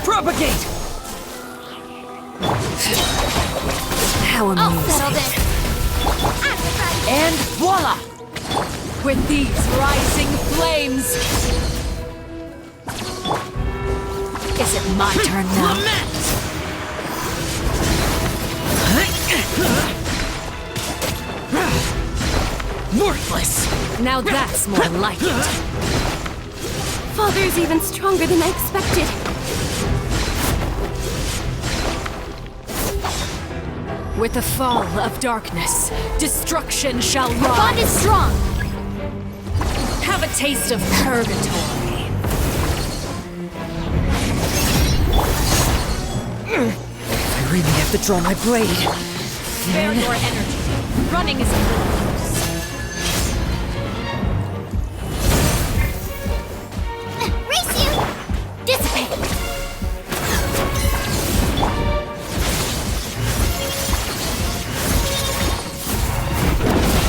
Propagate! How amusing. And voila! With these rising flames! Is it my turn now? Worthless! Now that's more like it. Father's even stronger than I expected. With the fall of darkness, destruction shall rise. Bond is strong! Have a taste of purgatory. I really have to draw my blade. Spare your energy. Running is a Race you! Dissipate!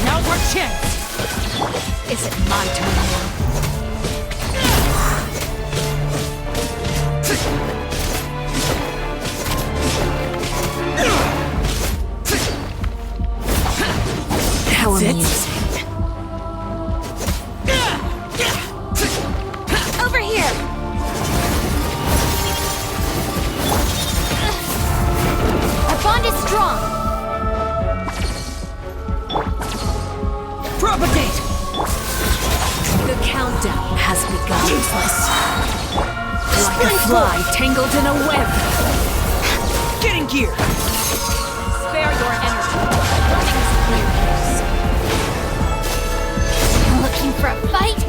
Now's our chance! Is it my turn? has begun. Like a fly tangled in a web. Get in gear! Spare your energy. Running is clear use. Looking for a fight?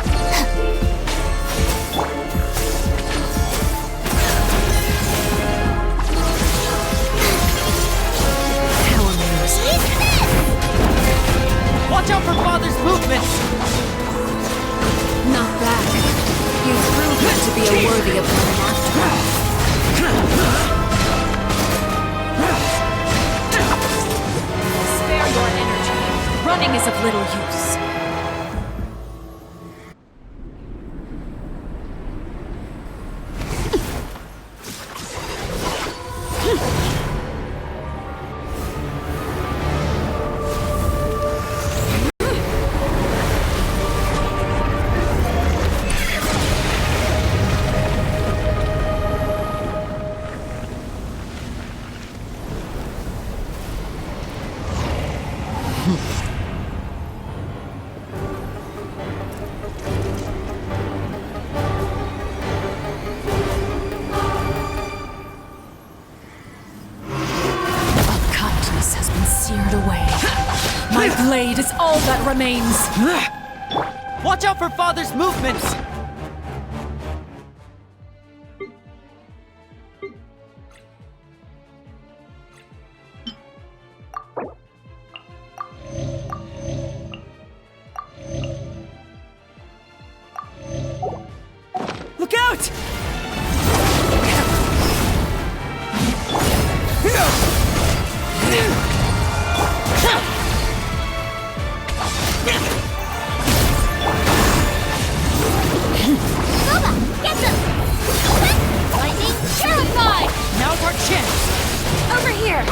How amusing. Watch out for Father's movements! Not bad. You proved to be a worthy opponent after all. Spare your energy. Running is of little use. My blade is all that remains. Watch out for Father's movements! Look out! Now's our chance! Over here!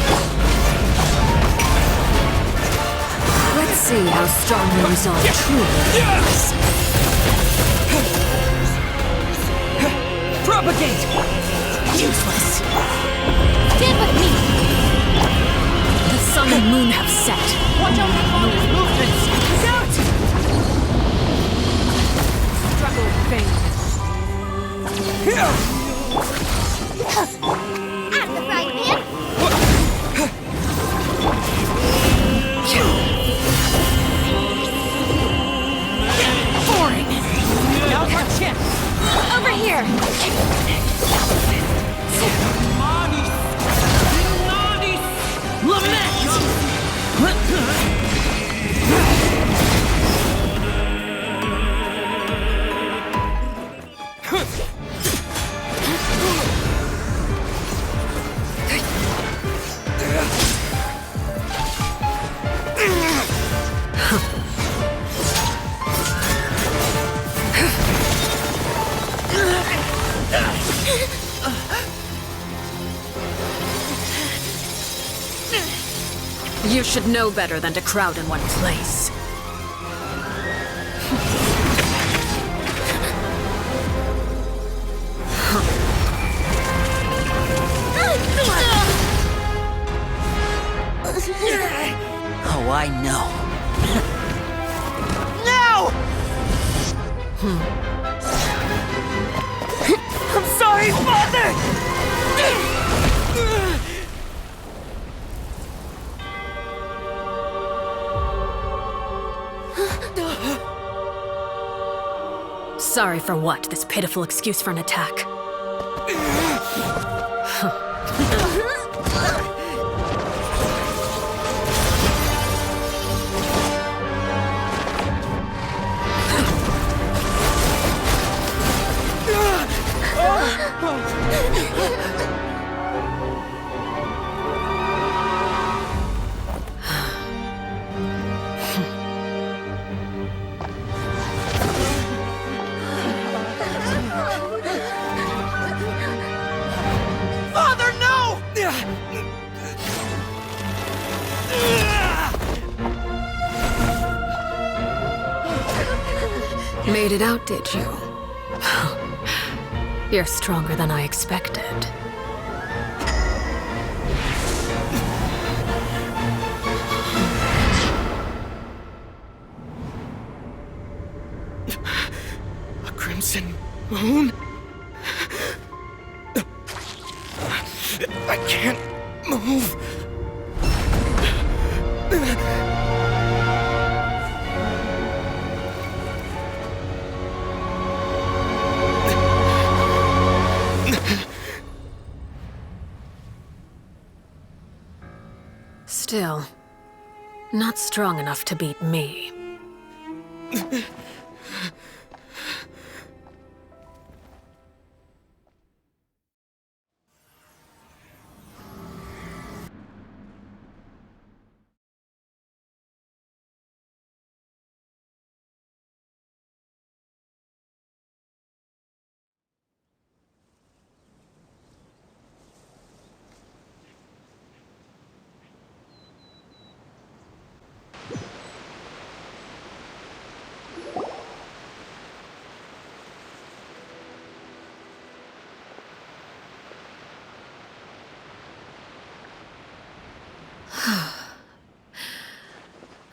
Let's see how strong your resolve truly is. Propagate! Useless. Stand with me! The sun and moon have set. Watch out for Father's movements! Look out! Struggle in vain. Out of the frying pan! Boring! Now's our chance! Over here! You should know better than to crowd in one place. Oh, I know. Now! I'm sorry, Father! Sorry for what? This pitiful excuse for an attack. Father, no! Made it out, did you? You're stronger than I expected. A grenade. Crimson Moon? I can't move. Still, not strong enough to beat me.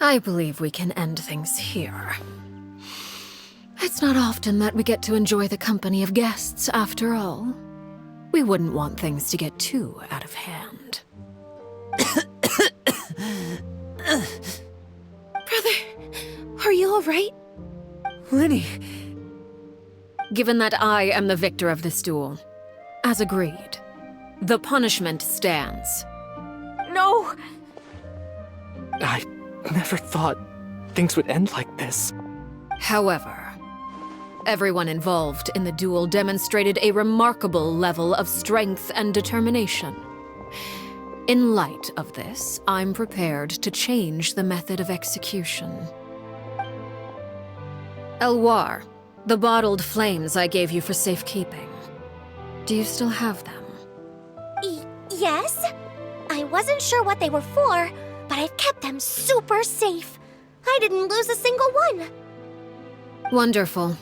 I believe we can end things here. It's not often that we get to enjoy the company of guests, after all. We wouldn't want things to get too out of hand. Brother, are you alright? Lenny! Given that I am the victor of this duel, as agreed, the punishment stands. No! I never thought things would end like this. However, everyone involved in the duel demonstrated a remarkable level of strength and determination. In light of this, I'm prepared to change the method of execution. Elwar, the bottled flames I gave you for safekeeping. Do you still have them? Yes? I wasn't sure what they were for, but I've kept them super safe. I didn't lose a single one. Wonderful.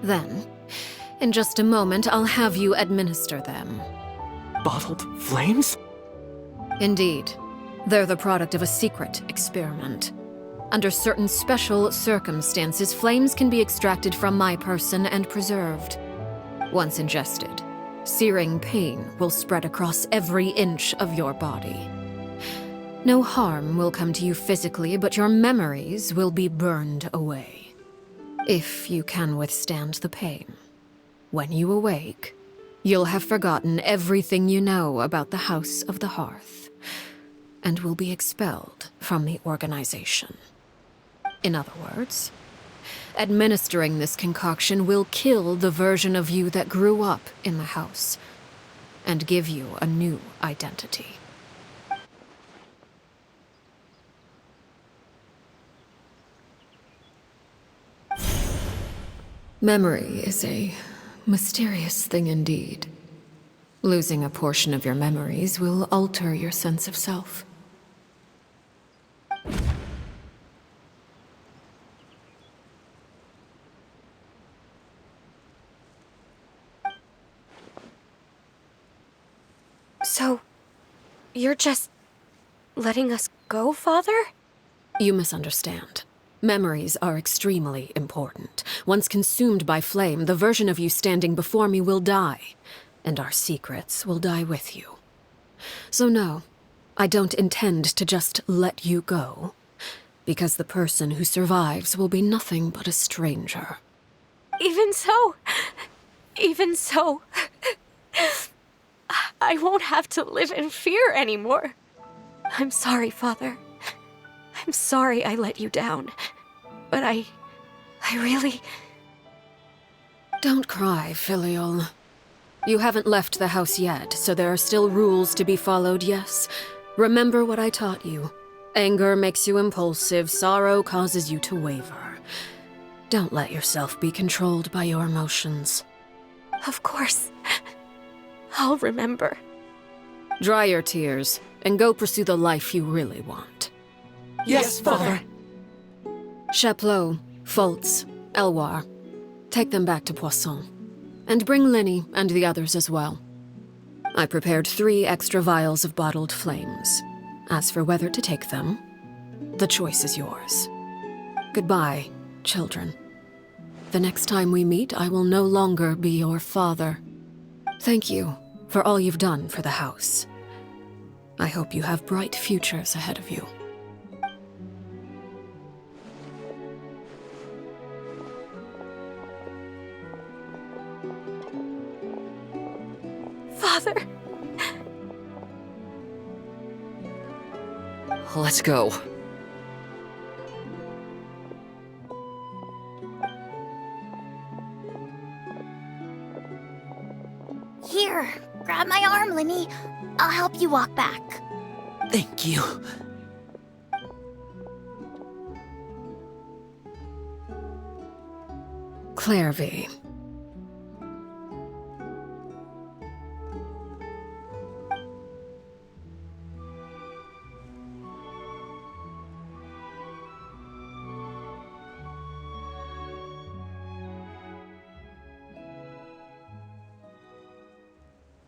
Then, in just a moment, I'll have you administer them. Bottled flames? Indeed. They're the product of a secret experiment. Under certain special circumstances, flames can be extracted from my person and preserved. Once ingested, searing pain will spread across every inch of your body. No harm will come to you physically, but your memories will be burned away. If you can withstand the pain. When you awake, you'll have forgotten everything you know about the House of the Hearth, and will be expelled from the organization. In other words, administering this concoction will kill the version of you that grew up in the house, and give you a new identity. Memory is a mysterious thing indeed. Losing a portion of your memories will alter your sense of self. So, you're just letting us go, Father? You misunderstand. Memories are extremely important. Once consumed by flame, the version of you standing before me will die, and our secrets will die with you. So no, I don't intend to just let you go, because the person who survives will be nothing but a stranger. Even so, I won't have to live in fear anymore. I'm sorry, Father. I'm sorry I let you down. But I really... Don't cry, Filial. You haven't left the house yet, so there are still rules to be followed, yes? Remember what I taught you. Anger makes you impulsive, sorrow causes you to waver. Don't let yourself be controlled by your emotions. Of course. I'll remember. Dry your tears, and go pursue the life you really want. Yes, Father. Chaplot, Foltz, Elwar, take them back to Poisson. And bring Lenny and the others as well. I prepared 3 extra vials of bottled flames. As for whether to take them, the choice is yours. Goodbye, children. The next time we meet, I will no longer be your father. Thank you for all you've done for the house. I hope you have bright futures ahead of you. Father. Let's go. Here, grab my arm, Linny. I'll help you walk back. Thank you. Clairvy.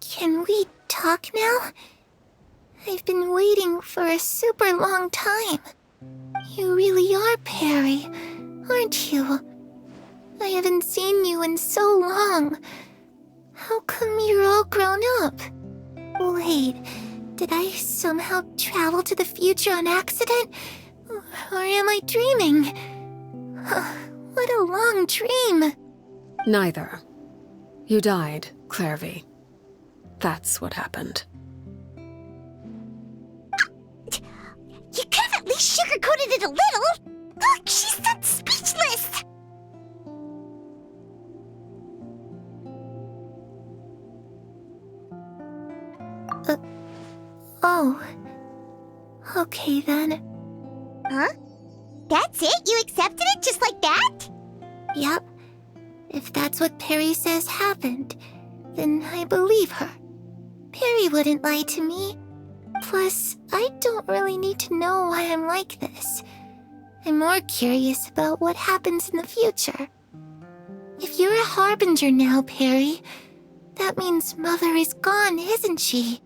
Can we talk now? I've been waiting for a super long time. You really are Perry, aren't you? I haven't seen you in so long. How come you're all grown up? Wait, did I somehow travel to the future on accident? Or am I dreaming? What a long dream. Neither. You died, Clairvy. That's what happened. You could have at least sugarcoated it a little. Look, she's so speechless. Oh. Okay then. Huh? That's it? You accepted it just like that? Yep. If that's what Perry says happened, then I believe her. Perry wouldn't lie to me. Plus, I don't really need to know why I'm like this. I'm more curious about what happens in the future. If you're a harbinger now, Perry, that means Mother is gone, isn't she?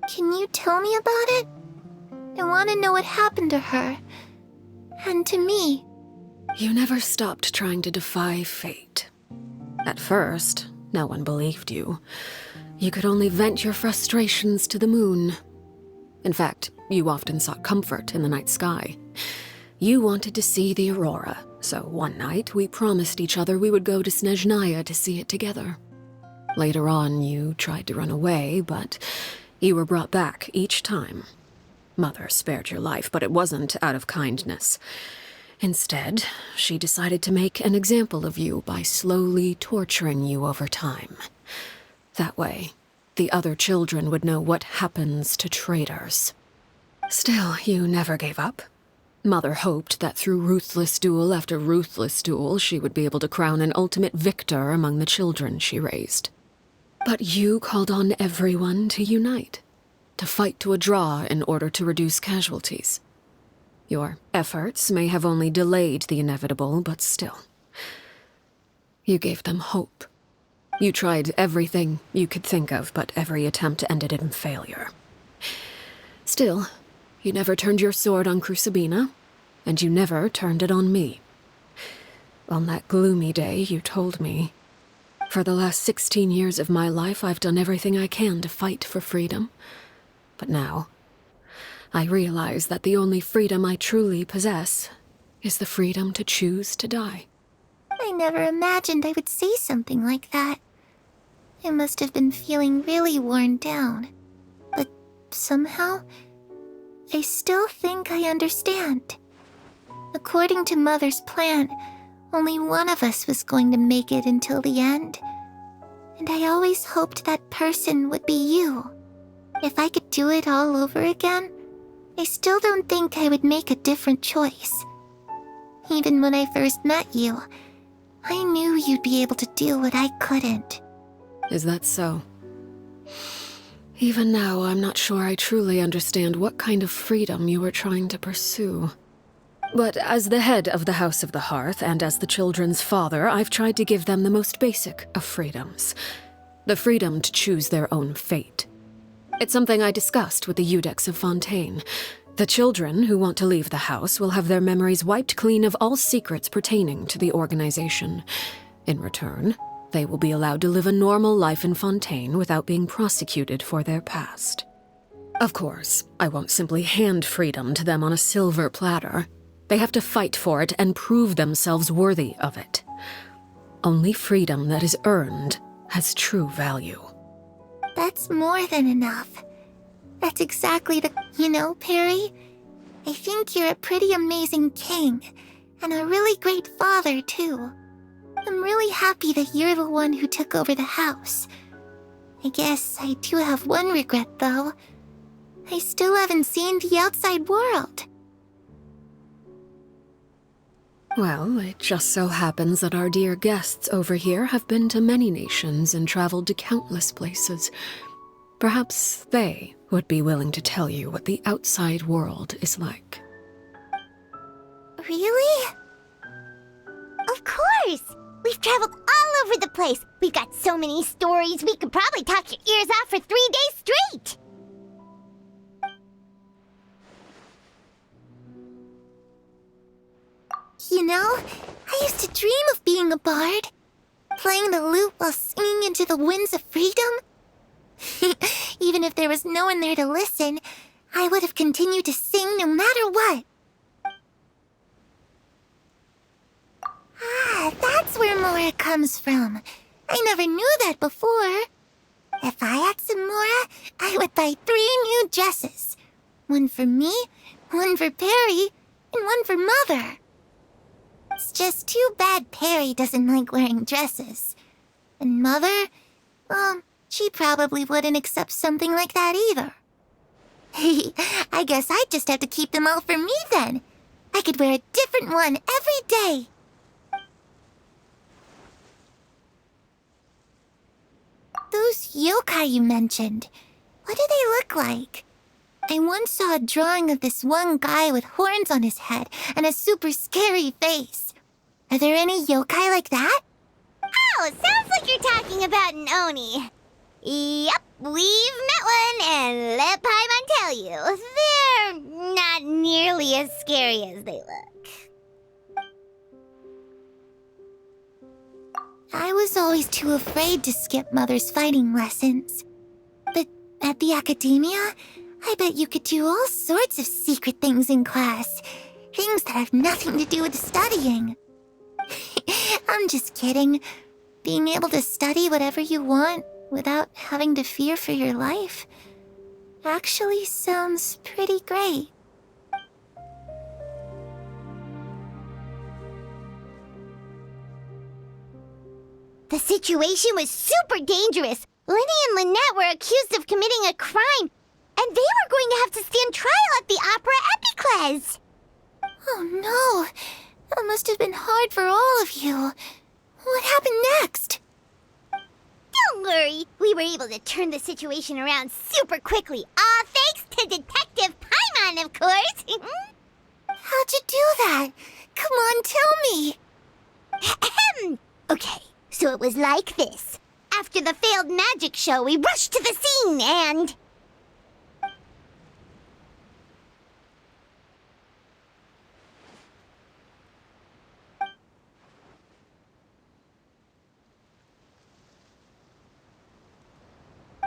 Can you tell me about it? I want to know what happened to her. And to me. You never stopped trying to defy fate. At first, no one believed you. You could only vent your frustrations to the moon. In fact, you often sought comfort in the night sky. You wanted to see the aurora, so one night we promised each other we would go to Snezhnaya to see it together. Later on, you tried to run away, but you were brought back each time. Mother spared your life, but it wasn't out of kindness. Instead, she decided to make an example of you by slowly torturing you over time. That way, the other children would know what happens to traitors. Still, you never gave up. Mother hoped that through ruthless duel after ruthless duel, she would be able to crown an ultimate victor among the children she raised. But you called on everyone to unite, to fight to a draw in order to reduce casualties. Your efforts may have only delayed the inevitable, but still. You gave them hope. You tried everything you could think of, but every attempt ended in failure. Still, you never turned your sword on Crucibina, and you never turned it on me. On that gloomy day, you told me, "For the last 16 years of my life, I've done everything I can to fight for freedom. But now, I realize that the only freedom I truly possess is the freedom to choose to die." I never imagined I would say something like that. I must have been feeling really worn down. But somehow, I still think I understand. According to Mother's plan, only one of us was going to make it until the end. And I always hoped that person would be you. If I could do it all over again, I still don't think I would make a different choice. Even when I first met you, I knew you'd be able to do what I couldn't. Is that so? Even now, I'm not sure I truly understand what kind of freedom you were trying to pursue. But as the head of the House of the Hearth and as the children's father, I've tried to give them the most basic of freedoms. The freedom to choose their own fate. It's something I discussed with the Iudex of Fontaine. The children who want to leave the house will have their memories wiped clean of all secrets pertaining to the organization. In return, they will be allowed to live a normal life in Fontaine without being prosecuted for their past. Of course, I won't simply hand freedom to them on a silver platter. They have to fight for it and prove themselves worthy of it. Only freedom that is earned has true value. That's more than enough. That's exactly the... You know, Perry, I think you're a pretty amazing king, and a really great father, too. I'm really happy that you're the one who took over the house. I guess I do have one regret, though. I still haven't seen the outside world. Well, it just so happens that our dear guests over here have been to many nations and traveled to countless places. Perhaps they would be willing to tell you what the outside world is like. Really? Of course! We've traveled all over the place. We've got so many stories, we could probably talk your ears off for 3 days straight! You know, I used to dream of being a bard. Playing the lute while singing into the winds of freedom. Even if there was no one there to listen, I would have continued to sing no matter what. Ah, that's where Mora comes from. I never knew that before. If I had some Mora, I would buy 3 new dresses. One for me, one for Perry, and one for Mother. It's just too bad Perry doesn't like wearing dresses. And Mother, she probably wouldn't accept something like that either. I guess I'd just have to keep them all for me then. I could wear a different one every day. Those yokai you mentioned, what do they look like? I once saw a drawing of this one guy with horns on his head and a super scary face. Are there any yokai like that? Oh, sounds like you're talking about an Oni. Yep, we've met one, and let Paimon tell you, they're not nearly as scary as they look. I was always too afraid to skip Mother's fighting lessons. But at the academia, I bet you could do all sorts of secret things in class. Things that have nothing to do with studying. I'm just kidding. Being able to study whatever you want without having to fear for your life actually sounds pretty great. The situation was super dangerous. Lenny and Lynette were accused of committing a crime, and they were going to have to stand trial at the Opera Epicles. Oh no, that must have been hard for all of you. What happened next? Don't worry, we were able to turn the situation around super quickly, all thanks to Detective Paimon, of course. How'd you do that? Come on, tell me. Okay, so it was like this. After the failed magic show, we rushed to the scene and...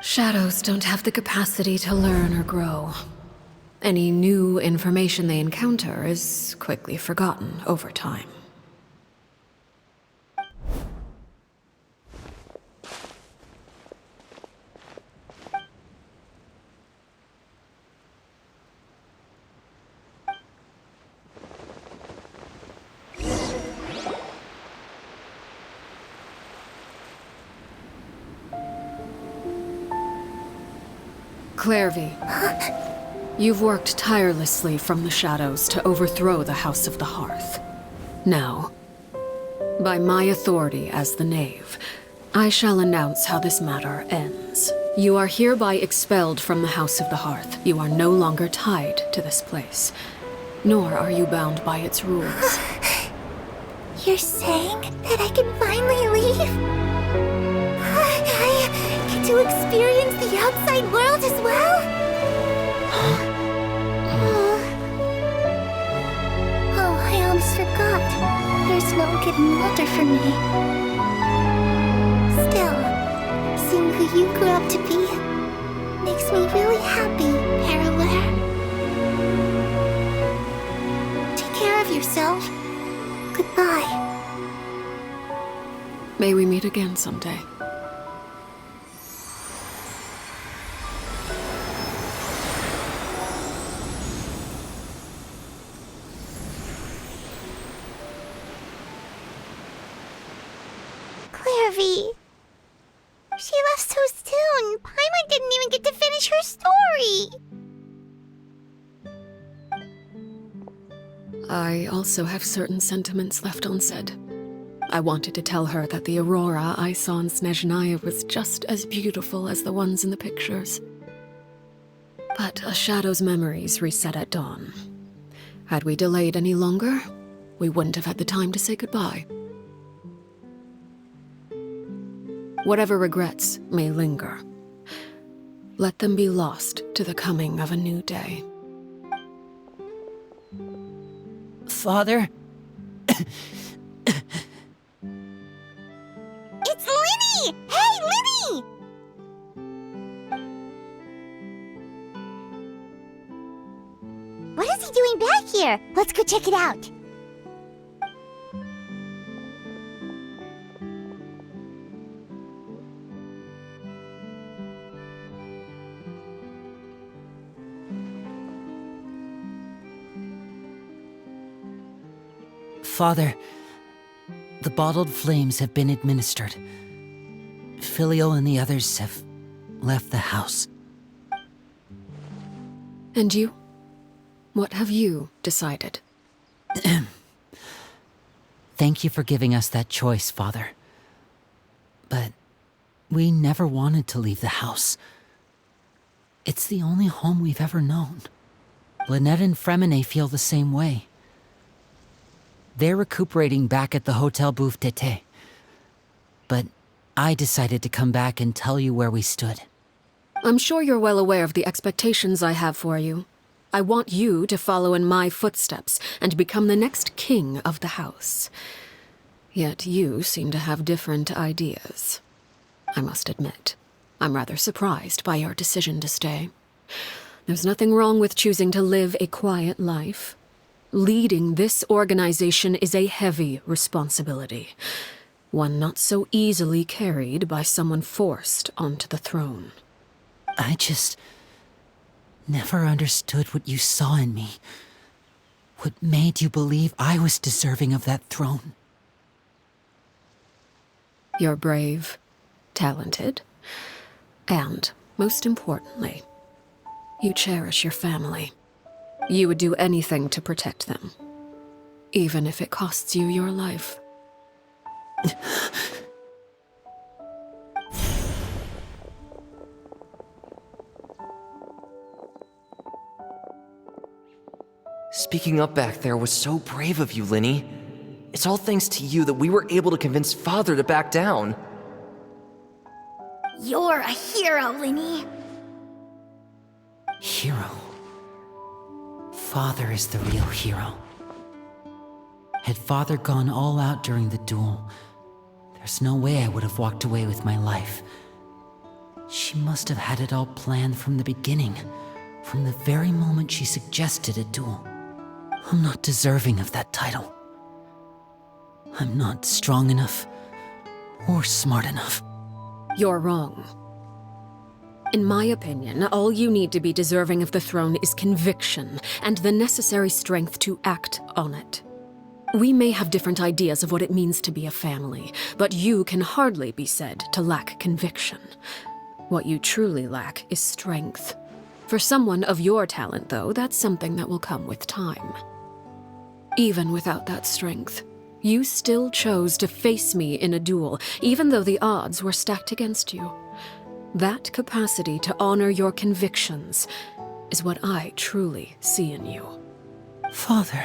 Shadows don't have the capacity to learn or grow. Any new information they encounter is quickly forgotten over time. Clairvy, you've worked tirelessly from the shadows to overthrow the House of the Hearth. Now, by my authority as the Knave, I shall announce how this matter ends. You are hereby expelled from the House of the Hearth. You are no longer tied to this place, nor are you bound by its rules. You're saying that I can finally leave? I get to experience the outside world as well? grew up to be. Makes me really happy, Parallel. Take care of yourself. Goodbye. May we meet again someday. Clairvy. She left so soon. Paimon didn't even get to finish her story. I also have certain sentiments left unsaid. I wanted to tell her that the aurora I saw in Snezhnaya was just as beautiful as the ones in the pictures. But a shadow's memories reset at dawn. Had we delayed any longer, we wouldn't have had the time to say goodbye. Whatever regrets may linger, let them be lost to the coming of a new day. Father? It's Linny! Hey, Linny! What is he doing back here? Let's go check it out. Father, the bottled flames have been administered. Filio and the others have left the house. And you? What have you decided? Thank you for giving us that choice, Father. But we never wanted to leave the house. It's the only home we've ever known. Lynette and Fremine feel the same way. They're recuperating back at the Hotel Bouffe d'été. But I decided to come back and tell you where we stood. I'm sure you're well aware of the expectations I have for you. I want you to follow in my footsteps and become the next king of the house. Yet you seem to have different ideas. I must admit, I'm rather surprised by your decision to stay. There's nothing wrong with choosing to live a quiet life. Leading this organization is a heavy responsibility, one not so easily carried by someone forced onto the throne. I just never understood what you saw in me. What made you believe I was deserving of that throne? You're brave, talented, and, most importantly, you cherish your family. You would do anything to protect them, even if it costs you your life. Speaking up back there was so brave of you, Linny. It's all thanks to you that we were able to convince Father to back down. You're a hero, Linny. Hero. Father is the real hero. Had Father gone all out during the duel, there's no way I would have walked away with my life. She must have had it all planned from the beginning, from the very moment she suggested a duel. I'm not deserving of that title. I'm not strong enough or smart enough. You're wrong. In my opinion, all you need to be deserving of the throne is conviction and the necessary strength to act on it. We may have different ideas of what it means to be a family, but you can hardly be said to lack conviction. What you truly lack is strength. For someone of your talent, though, that's something that will come with time. Even without that strength, you still chose to face me in a duel, even though the odds were stacked against you. That capacity to honor your convictions is what I truly see in you. Father.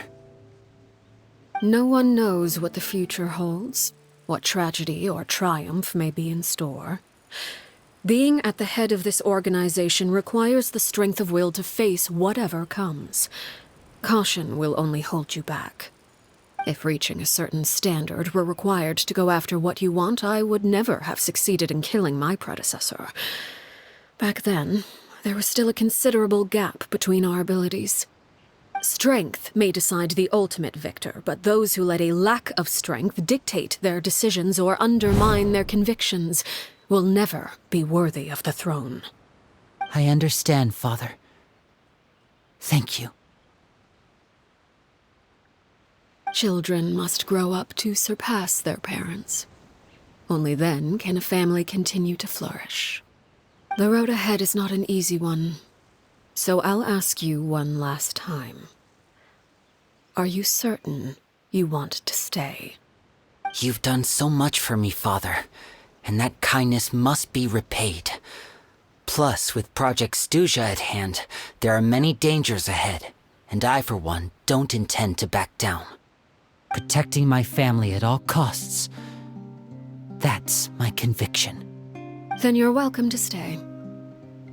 No one knows what the future holds, what tragedy or triumph may be in store. Being at the head of this organization requires the strength of will to face whatever comes. Caution will only hold you back. If reaching a certain standard were required to go after what you want, I would never have succeeded in killing my predecessor. Back then, there was still a considerable gap between our abilities. Strength may decide the ultimate victor, but those who let a lack of strength dictate their decisions or undermine their convictions will never be worthy of the throne. I understand, Father. Thank you. Children must grow up to surpass their parents. Only then can a family continue to flourish. The road ahead is not an easy one, so I'll ask you one last time. Are you certain you want to stay? You've done so much for me, Father, and that kindness must be repaid. Plus, with Project Stuja at hand, there are many dangers ahead, and I, for one, don't intend to back down. Protecting my family at all costs. That's my conviction. Then you're welcome to stay.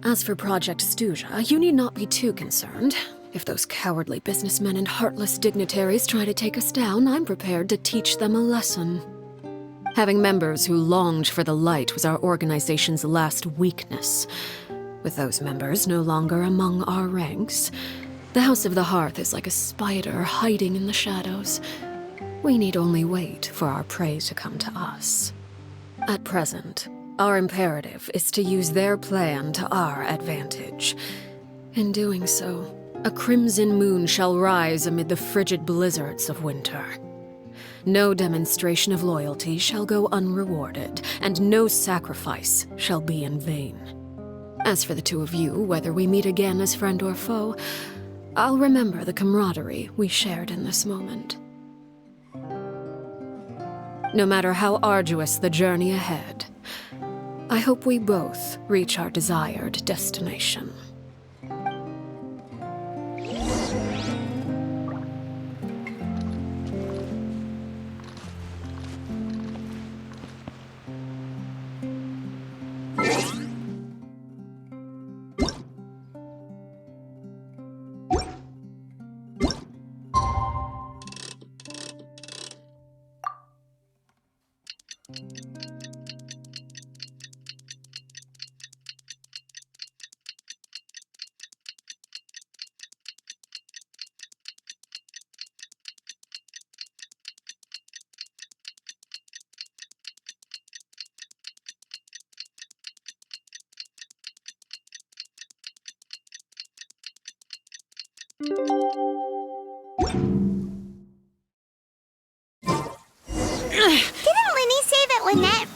As for Project Stuja, you need not be too concerned. If those cowardly businessmen and heartless dignitaries try to take us down, I'm prepared to teach them a lesson. Having members who longed for the light was our organization's last weakness. With those members no longer among our ranks, the House of the Hearth is like a spider hiding in the shadows. We need only wait for our prey to come to us. At present, our imperative is to use their plan to our advantage. In doing so, a crimson moon shall rise amid the frigid blizzards of winter. No demonstration of loyalty shall go unrewarded, and no sacrifice shall be in vain. As for the two of you, whether we meet again as friend or foe, I'll remember the camaraderie we shared in this moment. No matter how arduous the journey ahead, I hope we both reach our desired destination. Didn't Linny say that Lynette...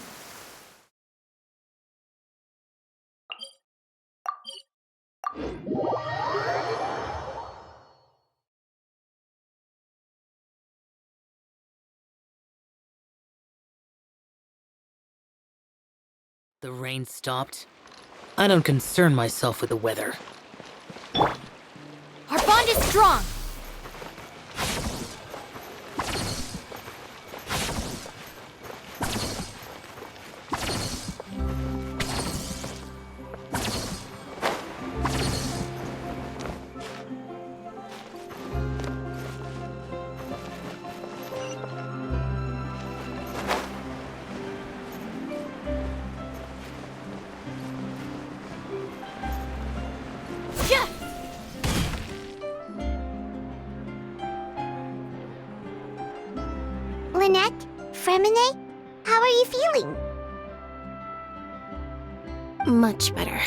The rain stopped. I don't concern myself with the weather. Our bond is strong! Lynette? Fremine? How are you feeling? Much better.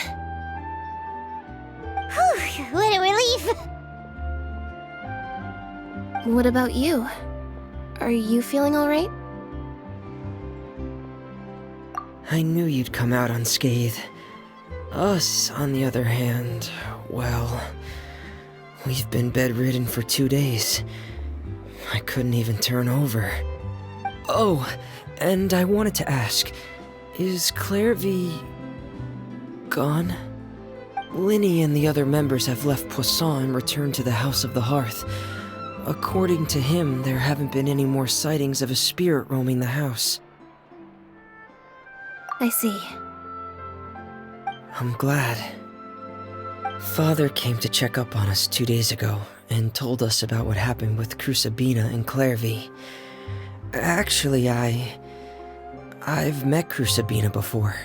Whew, what a relief! What about you? Are you feeling all right? I knew you'd come out unscathed. Us, on the other hand, well, we've been bedridden for 2 days. I couldn't even turn over. Oh, and I wanted to ask, is Claire V... gone? Linny and the other members have left Poisson and returned to the House of the Hearth. According to him, there haven't been any more sightings of a spirit roaming the house. I see. I'm glad. Father came to check up on us 2 days ago and told us about what happened with Crusabina and Clairvy. Actually, I've met Crusabina before.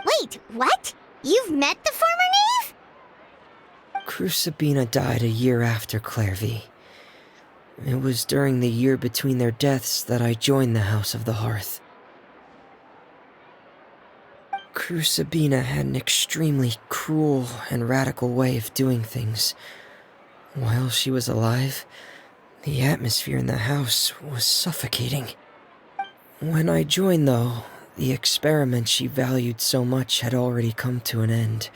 Wait, what? You've met the former knave? Crusabina died a year after Clairvy. It was during the year between their deaths that I joined the House of the Hearth. Crusabina had an extremely cruel and radical way of doing things. While she was alive, the atmosphere in the house was suffocating. When I joined, though, the experiment she valued so much had already come to an end,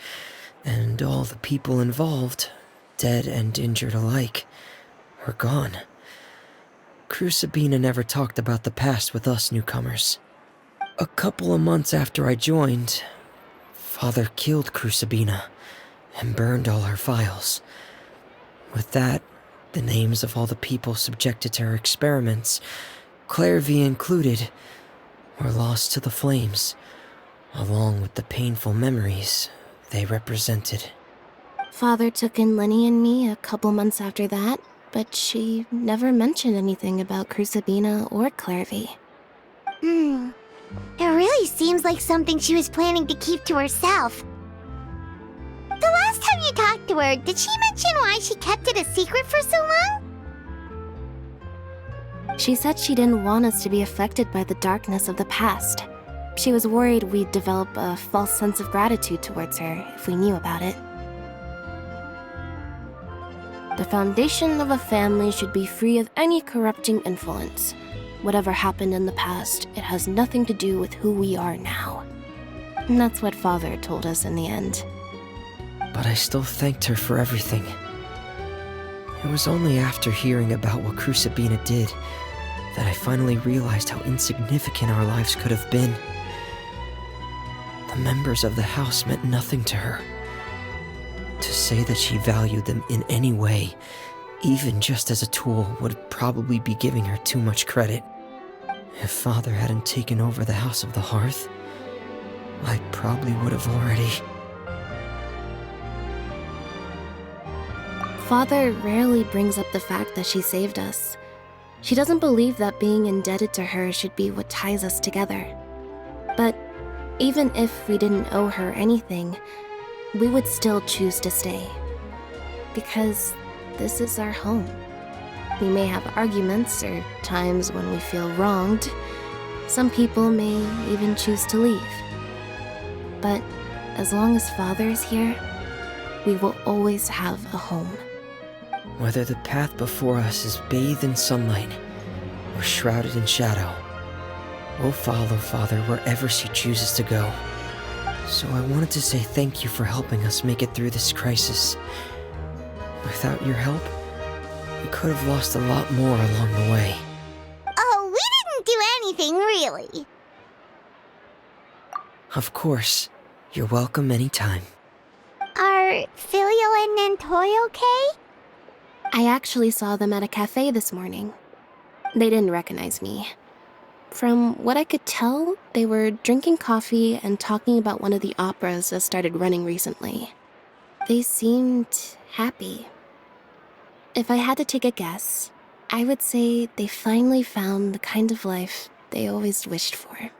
and all the people involved, dead and injured alike, were gone. Crusabina never talked about the past with us newcomers. A couple of months after I joined, Father killed Crusabina and burned all her files. With that, the names of all the people subjected to her experiments, Clairvy included, were lost to the flames, along with the painful memories they represented. Father took in Lenny and me a couple months after that, but she never mentioned anything about Crusabina or Clairvy. It really seems like something she was planning to keep to herself. The last time you talked to her, did she mention why she kept it a secret for so long? She said she didn't want us to be affected by the darkness of the past. She was worried we'd develop a false sense of gratitude towards her if we knew about it. The foundation of a family should be free of any corrupting influence. Whatever happened in the past, it has nothing to do with who we are now. And that's what Father told us in the end. But I still thanked her for everything. It was only after hearing about what Crusabina did that I finally realized how insignificant our lives could have been. The members of the house meant nothing to her. To say that she valued them in any way, even just as a tool, would probably be giving her too much credit. If Father hadn't taken over the House of the Hearth, I probably would have already... Father rarely brings up the fact that she saved us. She doesn't believe that being indebted to her should be what ties us together. But even if we didn't owe her anything, we would still choose to stay. Because this is our home. We may have arguments or times when we feel wronged. Some people may even choose to leave. But as long as Father is here, we will always have a home. Whether the path before us is bathed in sunlight or shrouded in shadow, we'll follow Father wherever she chooses to go. So I wanted to say thank you for helping us make it through this crisis. Without your help, we could have lost a lot more along the way. Oh, we didn't do anything, really. Of course. You're welcome anytime. Are Filial and Nantoy okay? I actually saw them at a cafe this morning. They didn't recognize me. From what I could tell, they were drinking coffee and talking about one of the operas that started running recently. They seemed happy. If I had to take a guess, I would say they finally found the kind of life they always wished for.